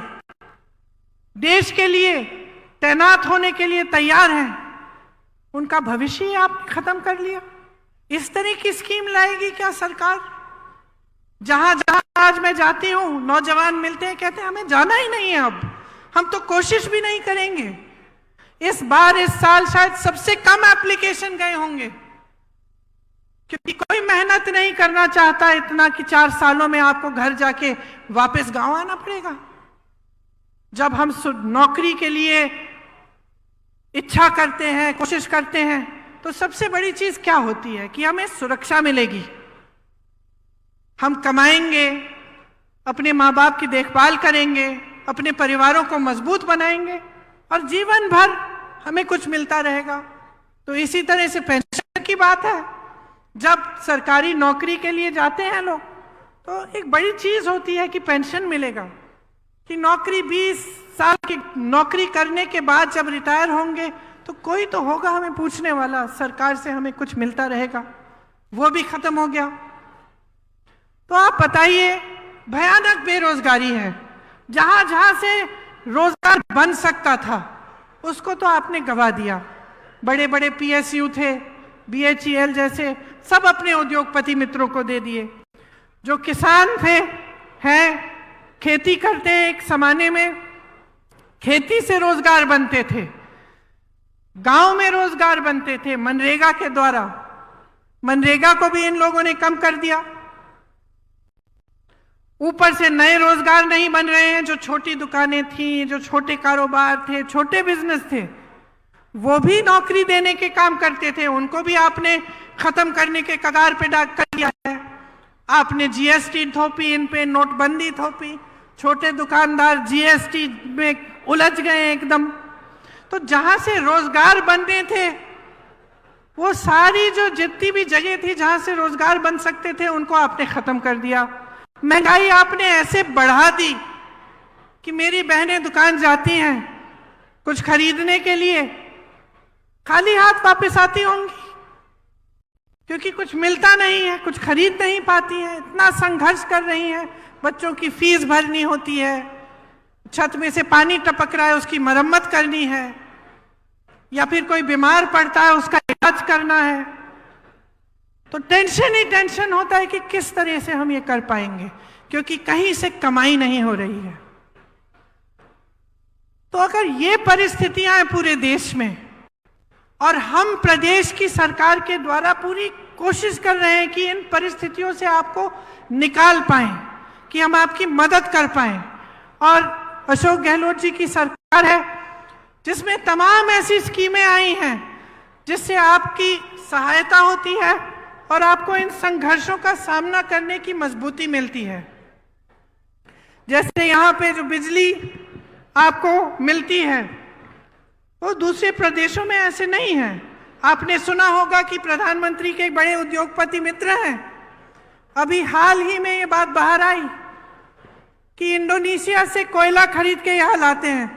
देश के लिए तैनात होने के लिए तैयार हैं, उनका भविष्य ही आपने खत्म कर लिया। इस तरह की स्कीम लाएगी क्या सरकार? जहां जहां आज मैं जाती हूं, नौजवान मिलते हैं, कहते हैं हमें जाना ही नहीं है, अब हम तो कोशिश भी नहीं करेंगे। इस बार इस साल शायद सबसे कम एप्लीकेशन गए होंगे, क्योंकि कोई मेहनत नहीं करना चाहता इतना कि 4 सालों में आपको घर जाके वापस गांव आना पड़ेगा। जब हम नौकरी के लिए इच्छा करते हैं, कोशिश करते हैं, तो सबसे बड़ी चीज क्या होती है कि हमें सुरक्षा मिलेगी, हम कमाएंगे, अपने माँ बाप की देखभाल करेंगे, अपने परिवारों को मजबूत बनाएंगे और जीवन भर हमें कुछ मिलता रहेगा। तो इसी तरह से पेंशन की बात है, जब सरकारी नौकरी के लिए जाते हैं लोग तो एक बड़ी चीज होती है कि पेंशन मिलेगा, कि नौकरी 20 साल की नौकरी करने के बाद जब रिटायर होंगे तो कोई तो होगा हमें पूछने वाला, सरकार से हमें कुछ मिलता रहेगा। वो भी खत्म हो गया। तो आप बताइए, भयानक बेरोजगारी है। जहां जहां से रोजगार बन सकता था उसको तो आपने गवा दिया। बड़े बड़े PSU थे, BHEL जैसे, सब अपने उद्योगपति मित्रों को दे दिए। जो किसान थे, हैं, खेती करते, एक जमाने में खेती से रोजगार बनते थे, गांव में रोजगार बनते थे मनरेगा के द्वारा। मनरेगा को भी इन लोगों ने कम कर दिया। ऊपर से नए रोजगार नहीं बन रहे हैं। जो छोटी दुकानें थी, जो छोटे कारोबार थे, छोटे बिजनेस थे, वो भी नौकरी देने के काम करते थे, उनको भी आपने खत्म करने के कगार पे डाक कर दिया है। आपने GST थोपी, इन पे नोटबंदी थोपी, छोटे दुकानदार GST में उलझ गए एकदम। तो जहां से रोजगार बनते थे, वो सारी जो जितनी भी जगह थी जहां से रोजगार बन सकते थे, उनको आपने खत्म कर दिया। महंगाई आपने ऐसे बढ़ा दी कि मेरी बहनें दुकान जाती हैं कुछ खरीदने के लिए, खाली हाथ वापस आती होंगी, क्योंकि कुछ मिलता नहीं है, कुछ खरीद नहीं पाती हैं। इतना संघर्ष कर रही हैं, बच्चों की फीस भरनी होती है, छत में से पानी टपक रहा है उसकी मरम्मत करनी है, या फिर कोई बीमार पड़ता है उसका इलाज करना है। तो टेंशन ही टेंशन होता है कि किस तरह से हम ये कर पाएंगे, क्योंकि कहीं से कमाई नहीं हो रही है। तो अगर ये परिस्थितियां हैं पूरे देश में, और हम प्रदेश की सरकार के द्वारा पूरी कोशिश कर रहे हैं कि इन परिस्थितियों से आपको निकाल पाएं, कि हम आपकी मदद कर पाएं, और अशोक गहलोत जी की सरकार है जिसमें तमाम ऐसी स्कीमें आई हैं जिससे आपकी सहायता होती है और आपको इन संघर्षों का सामना करने की मजबूती मिलती है। जैसे यहाँ पे जो बिजली आपको मिलती है, वो दूसरे प्रदेशों में ऐसे नहीं है। आपने सुना होगा कि प्रधानमंत्री के एक बड़े उद्योगपति मित्र हैं, अभी हाल ही में ये बात बाहर आई कि इंडोनेशिया से कोयला खरीद के यहाँ लाते हैं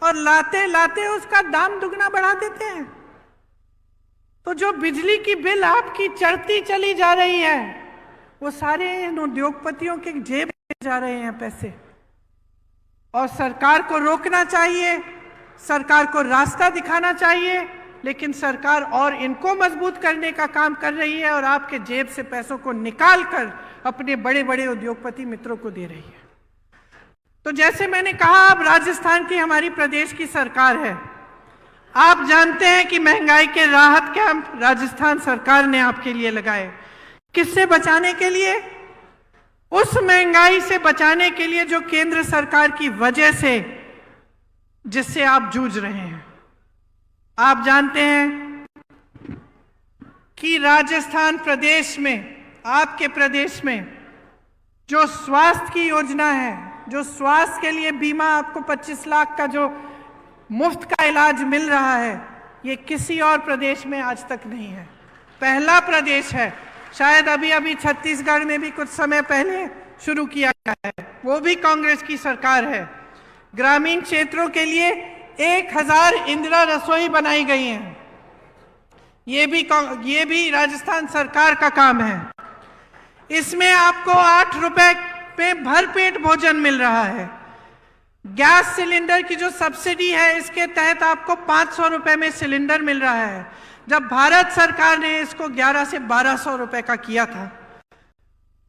और लाते लाते उसका दाम दुगना बढ़ा देते हैं। तो जो बिजली की बिल आपकी चढ़ती चली जा रही है, वो सारे इन उद्योगपतियों के जेब में जा रहे हैं पैसे। और सरकार को रोकना चाहिए, सरकार को रास्ता दिखाना चाहिए, लेकिन सरकार और इनको मजबूत करने का काम कर रही है और आपके जेब से पैसों को निकाल कर अपने बड़े बड़े उद्योगपति मित्रों को दे रही है। तो जैसे मैंने कहा, अब राजस्थान की हमारी प्रदेश की सरकार है। आप जानते हैं कि महंगाई के राहत कैंप राजस्थान सरकार ने आपके लिए लगाए। किससे बचाने के लिए? उस महंगाई से बचाने के लिए जो केंद्र सरकार की वजह से, जिससे आप जूझ रहे हैं। आप जानते हैं कि राजस्थान प्रदेश में, आपके प्रदेश में जो स्वास्थ्य की योजना है, जो स्वास्थ्य के लिए बीमा आपको 25 लाख का जो मुफ्त का इलाज मिल रहा है, ये किसी और प्रदेश में आज तक नहीं है। पहला प्रदेश है। शायद अभी अभी छत्तीसगढ़ में भी कुछ समय पहले शुरू किया गया है, वो भी कांग्रेस की सरकार है। ग्रामीण क्षेत्रों के लिए 1000 इंदिरा रसोई बनाई गई हैं। ये भी राजस्थान सरकार का काम है। इसमें आपको 8 रुपए पे भरपेट भोजन मिल रहा है। गैस सिलेंडर की जो सब्सिडी है, इसके तहत आपको 500 रुपए में सिलेंडर मिल रहा है, जब भारत सरकार ने इसको 1100 से 1200 रुपए का किया था।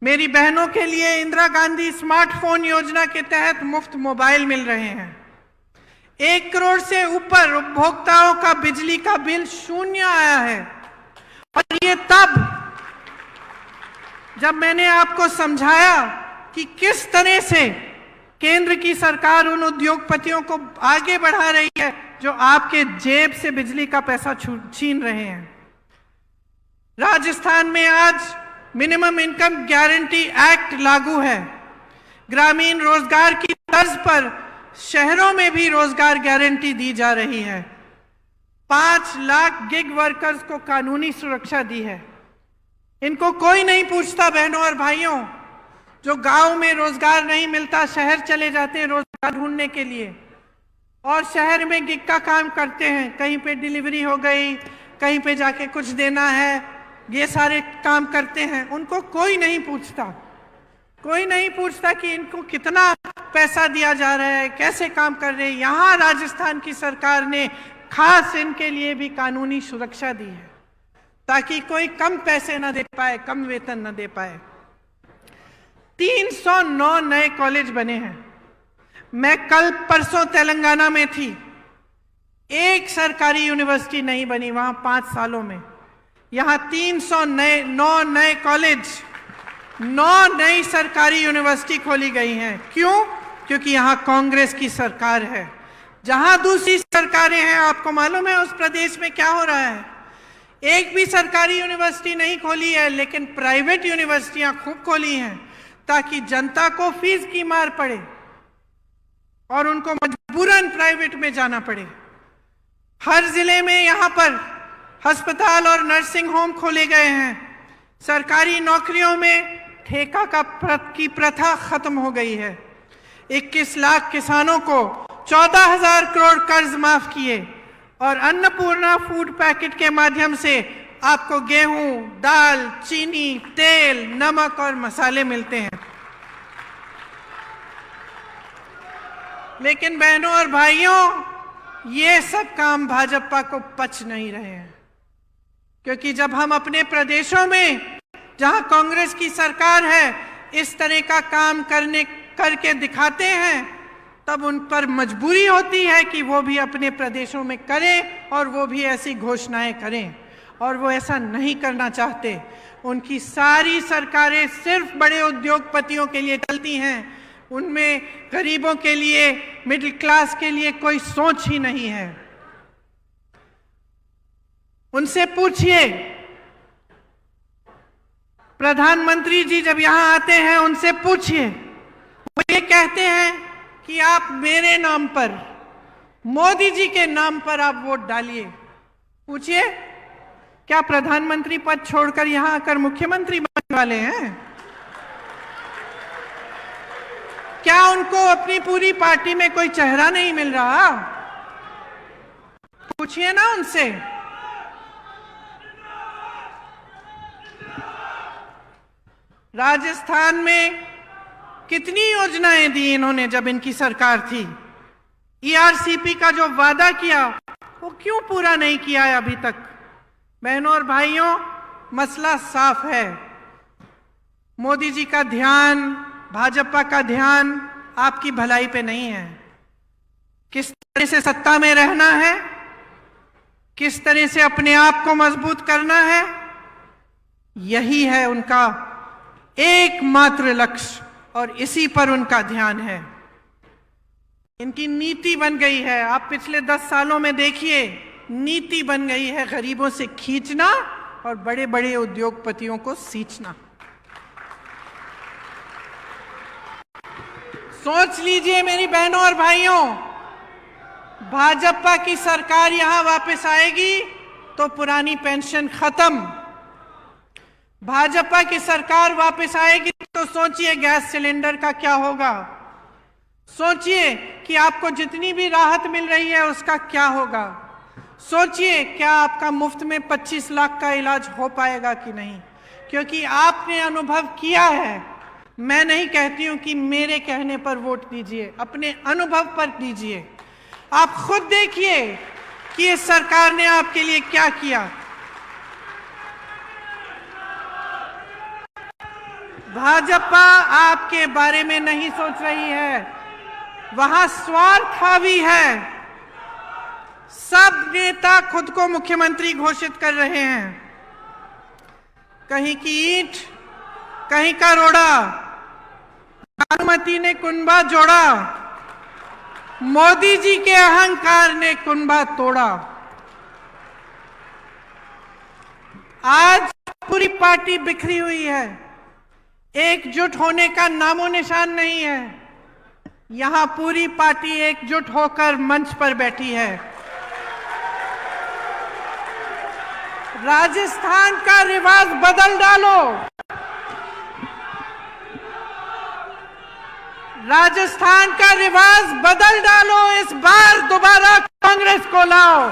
मेरी बहनों के लिए इंदिरा गांधी स्मार्टफोन योजना के तहत मुफ्त मोबाइल मिल रहे हैं। 1 करोड़ से ऊपर उपभोक्ताओं का बिजली का बिल शून्य आया है। और ये तब जब मैंने आपको समझाया कि किस तरह से केंद्र की सरकार उन उद्योगपतियों को आगे बढ़ा रही है जो आपके जेब से बिजली का पैसा छीन रहे हैं। राजस्थान में आज मिनिमम इनकम गारंटी एक्ट लागू है। ग्रामीण रोजगार की तर्ज पर शहरों में भी रोजगार गारंटी दी जा रही है। 5 लाख गिग वर्कर्स को कानूनी सुरक्षा दी है। इनको कोई नहीं पूछता बहनों और भाइयों, जो गांव में रोजगार नहीं मिलता शहर चले जाते हैं रोजगार ढूंढने के लिए और शहर में गिग का काम करते हैं। कहीं पे डिलीवरी हो गई, कहीं पे जाके कुछ देना है, ये सारे काम करते हैं। उनको कोई नहीं पूछता, कोई नहीं पूछता कि इनको कितना पैसा दिया जा रहा है, कैसे काम कर रहे हैं। यहाँ राजस्थान की सरकार ने खास इनके लिए भी कानूनी सुरक्षा दी है ताकि कोई कम पैसे ना दे पाए, कम वेतन ना दे पाए। 309 नए कॉलेज बने हैं। मैं कल परसों तेलंगाना में थी, एक सरकारी यूनिवर्सिटी नहीं बनी वहां 5 सालों में। यहां 309 नए कॉलेज, 9 नई सरकारी यूनिवर्सिटी खोली गई हैं। क्यों? क्योंकि यहां कांग्रेस की सरकार है। जहां दूसरी सरकारें हैं, आपको मालूम है उस प्रदेश में क्या हो रहा है। एक भी सरकारी यूनिवर्सिटी नहीं खोली है, लेकिन प्राइवेट यूनिवर्सिटियां खूब खोली हैं ताकि जनता को फीस की मार पड़े और उनको मजबूरन प्राइवेट में जाना पड़े। हर जिले में यहाँ पर अस्पताल और नर्सिंग होम खोले गए हैं। सरकारी नौकरियों में ठेका की प्रथा खत्म हो गई है। 21 लाख किसानों को 14,000 करोड़ कर्ज माफ किए और अन्नपूर्णा फूड पैकेट के माध्यम से आपको गेहूं, दाल, चीनी, तेल, नमक और मसाले मिलते हैं। लेकिन बहनों और भाइयों, ये सब काम भाजपा को पच नहीं रहे हैं, क्योंकि जब हम अपने प्रदेशों में जहां कांग्रेस की सरकार है इस तरह का काम करके दिखाते हैं, तब उन पर मजबूरी होती है कि वो भी अपने प्रदेशों में करें और वो भी ऐसी घोषणाएं करें, और वो ऐसा नहीं करना चाहते। उनकी सारी सरकारें सिर्फ बड़े उद्योगपतियों के लिए चलती हैं, उनमें गरीबों के लिए, मिडिल क्लास के लिए कोई सोच ही नहीं है। उनसे पूछिए, प्रधानमंत्री जी जब यहां आते हैं उनसे पूछिए, वो ये कहते हैं कि आप मेरे नाम पर, मोदी जी के नाम पर आप वोट डालिए। पूछिए, क्या प्रधानमंत्री पद छोड़कर यहां आकर मुख्यमंत्री बनने वाले हैं? क्या उनको अपनी पूरी पार्टी में कोई चेहरा नहीं मिल रहा? पूछिए ना उनसे। राजस्थान में कितनी योजनाएं दी इन्होंने जब इनकी सरकार थी। ईआरसीपी का जो वादा किया वो क्यों पूरा नहीं किया है अभी तक? बहनों और भाइयों, मसला साफ है। मोदी जी का ध्यान, भाजपा का ध्यान आपकी भलाई पे नहीं है। किस तरह से सत्ता में रहना है, किस तरह से अपने आप को मजबूत करना है, यही है उनका एकमात्र लक्ष्य और इसी पर उनका ध्यान है। इनकी नीति बन गई है, आप पिछले 10 सालों में देखिए, नीति बन गई है गरीबों से खींचना और बड़े बड़े उद्योगपतियों को सींचना। सोच लीजिए मेरी बहनों और भाइयों, भाजपा की सरकार यहां वापस आएगी तो पुरानी पेंशन खत्म। भाजपा की सरकार वापस आएगी तो सोचिए गैस सिलेंडर का क्या होगा। सोचिए कि आपको जितनी भी राहत मिल रही है उसका क्या होगा। सोचिए क्या आपका मुफ्त में 25 लाख का इलाज हो पाएगा कि नहीं, क्योंकि आपने अनुभव किया है। मैं नहीं कहती हूं कि मेरे कहने पर वोट दीजिए, अपने अनुभव पर दीजिए। आप खुद देखिए कि इस सरकार ने आपके लिए क्या किया। भाजपा आपके बारे में नहीं सोच रही है, वहां स्वार्थ हावी है। सब नेता खुद को मुख्यमंत्री घोषित कर रहे हैं। कहीं की ईंट, कहीं का रोड़ा, भानुमति ने कुंबा जोड़ा। मोदी जी के अहंकार ने कुंभा तोड़ा। आज पूरी पार्टी बिखरी हुई है, एकजुट होने का नामो निशान नहीं है। यहां पूरी पार्टी एकजुट होकर मंच पर बैठी है। राजस्थान का रिवाज बदल डालो। राजस्थान का रिवाज बदल डालो। इस बार दोबारा कांग्रेस को लाओ।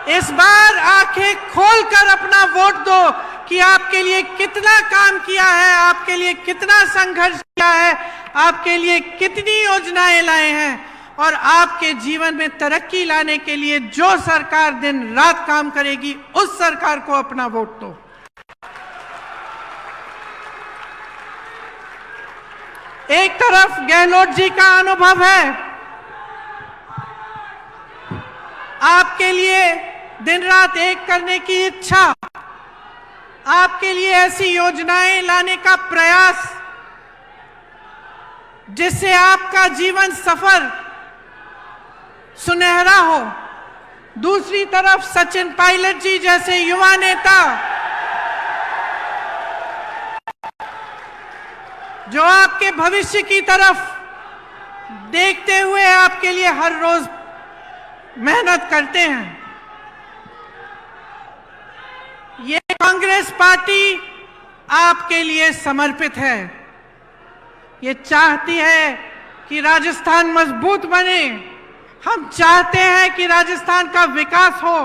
इस बार आंखें खोलकर अपना वोट दो कि आपके लिए कितना काम किया है, आपके लिए कितना संघर्ष किया है, आपके लिए कितनी योजनाएं लाए हैं और आपके जीवन में तरक्की लाने के लिए जो सरकार दिन रात काम करेगी उस सरकार को अपना वोट दो। एक तरफ गहलोत जी का अनुभव है, आपके लिए दिन रात एक करने की इच्छा, आपके लिए ऐसी योजनाएं लाने का प्रयास जिससे आपका जीवन सफर सुनहरा हो। दूसरी तरफ सचिन पायलट जी जैसे युवा नेता जो आपके भविष्य की तरफ देखते हुए आपके लिए हर रोज मेहनत करते हैं। ये कांग्रेस पार्टी आपके लिए समर्पित है। ये चाहती है कि राजस्थान मजबूत बने। हम चाहते हैं कि राजस्थान का विकास हो।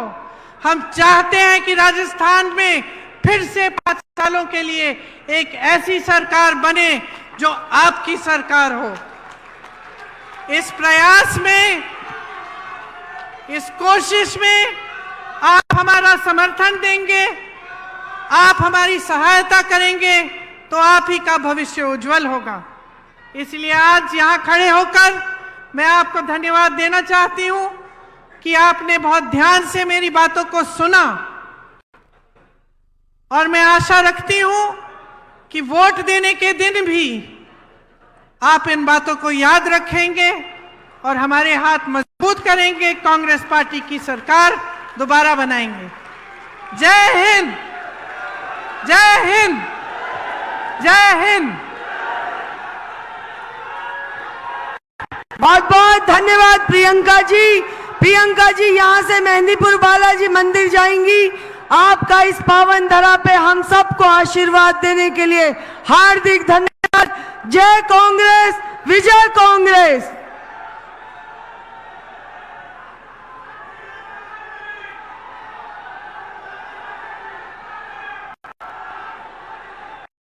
हम चाहते हैं कि राजस्थान में फिर से 5 सालों के लिए एक ऐसी सरकार बने जो आपकी सरकार हो। इस प्रयास में, इस कोशिश में आप हमारा समर्थन देंगे, आप हमारी सहायता करेंगे तो आप ही का भविष्य उज्जवल होगा। इसलिए आज यहां खड़े होकर मैं आपको धन्यवाद देना चाहती हूं कि आपने बहुत ध्यान से मेरी बातों को सुना और मैं आशा रखती हूं कि वोट देने के दिन भी आप इन बातों को याद रखेंगे और हमारे हाथ मजबूत करेंगे। कांग्रेस पार्टी की सरकार दोबारा बनाएंगे। जय हिंद, जय हिंद, जय हिंद। बहुत बहुत धन्यवाद प्रियंका जी। प्रियंका जी यहाँ से मेहंदीपुर बालाजी मंदिर जाएंगी। आपका इस पावन धरा पे हम सबको आशीर्वाद देने के लिए हार्दिक धन्यवाद। जय कांग्रेस, विजय कांग्रेस।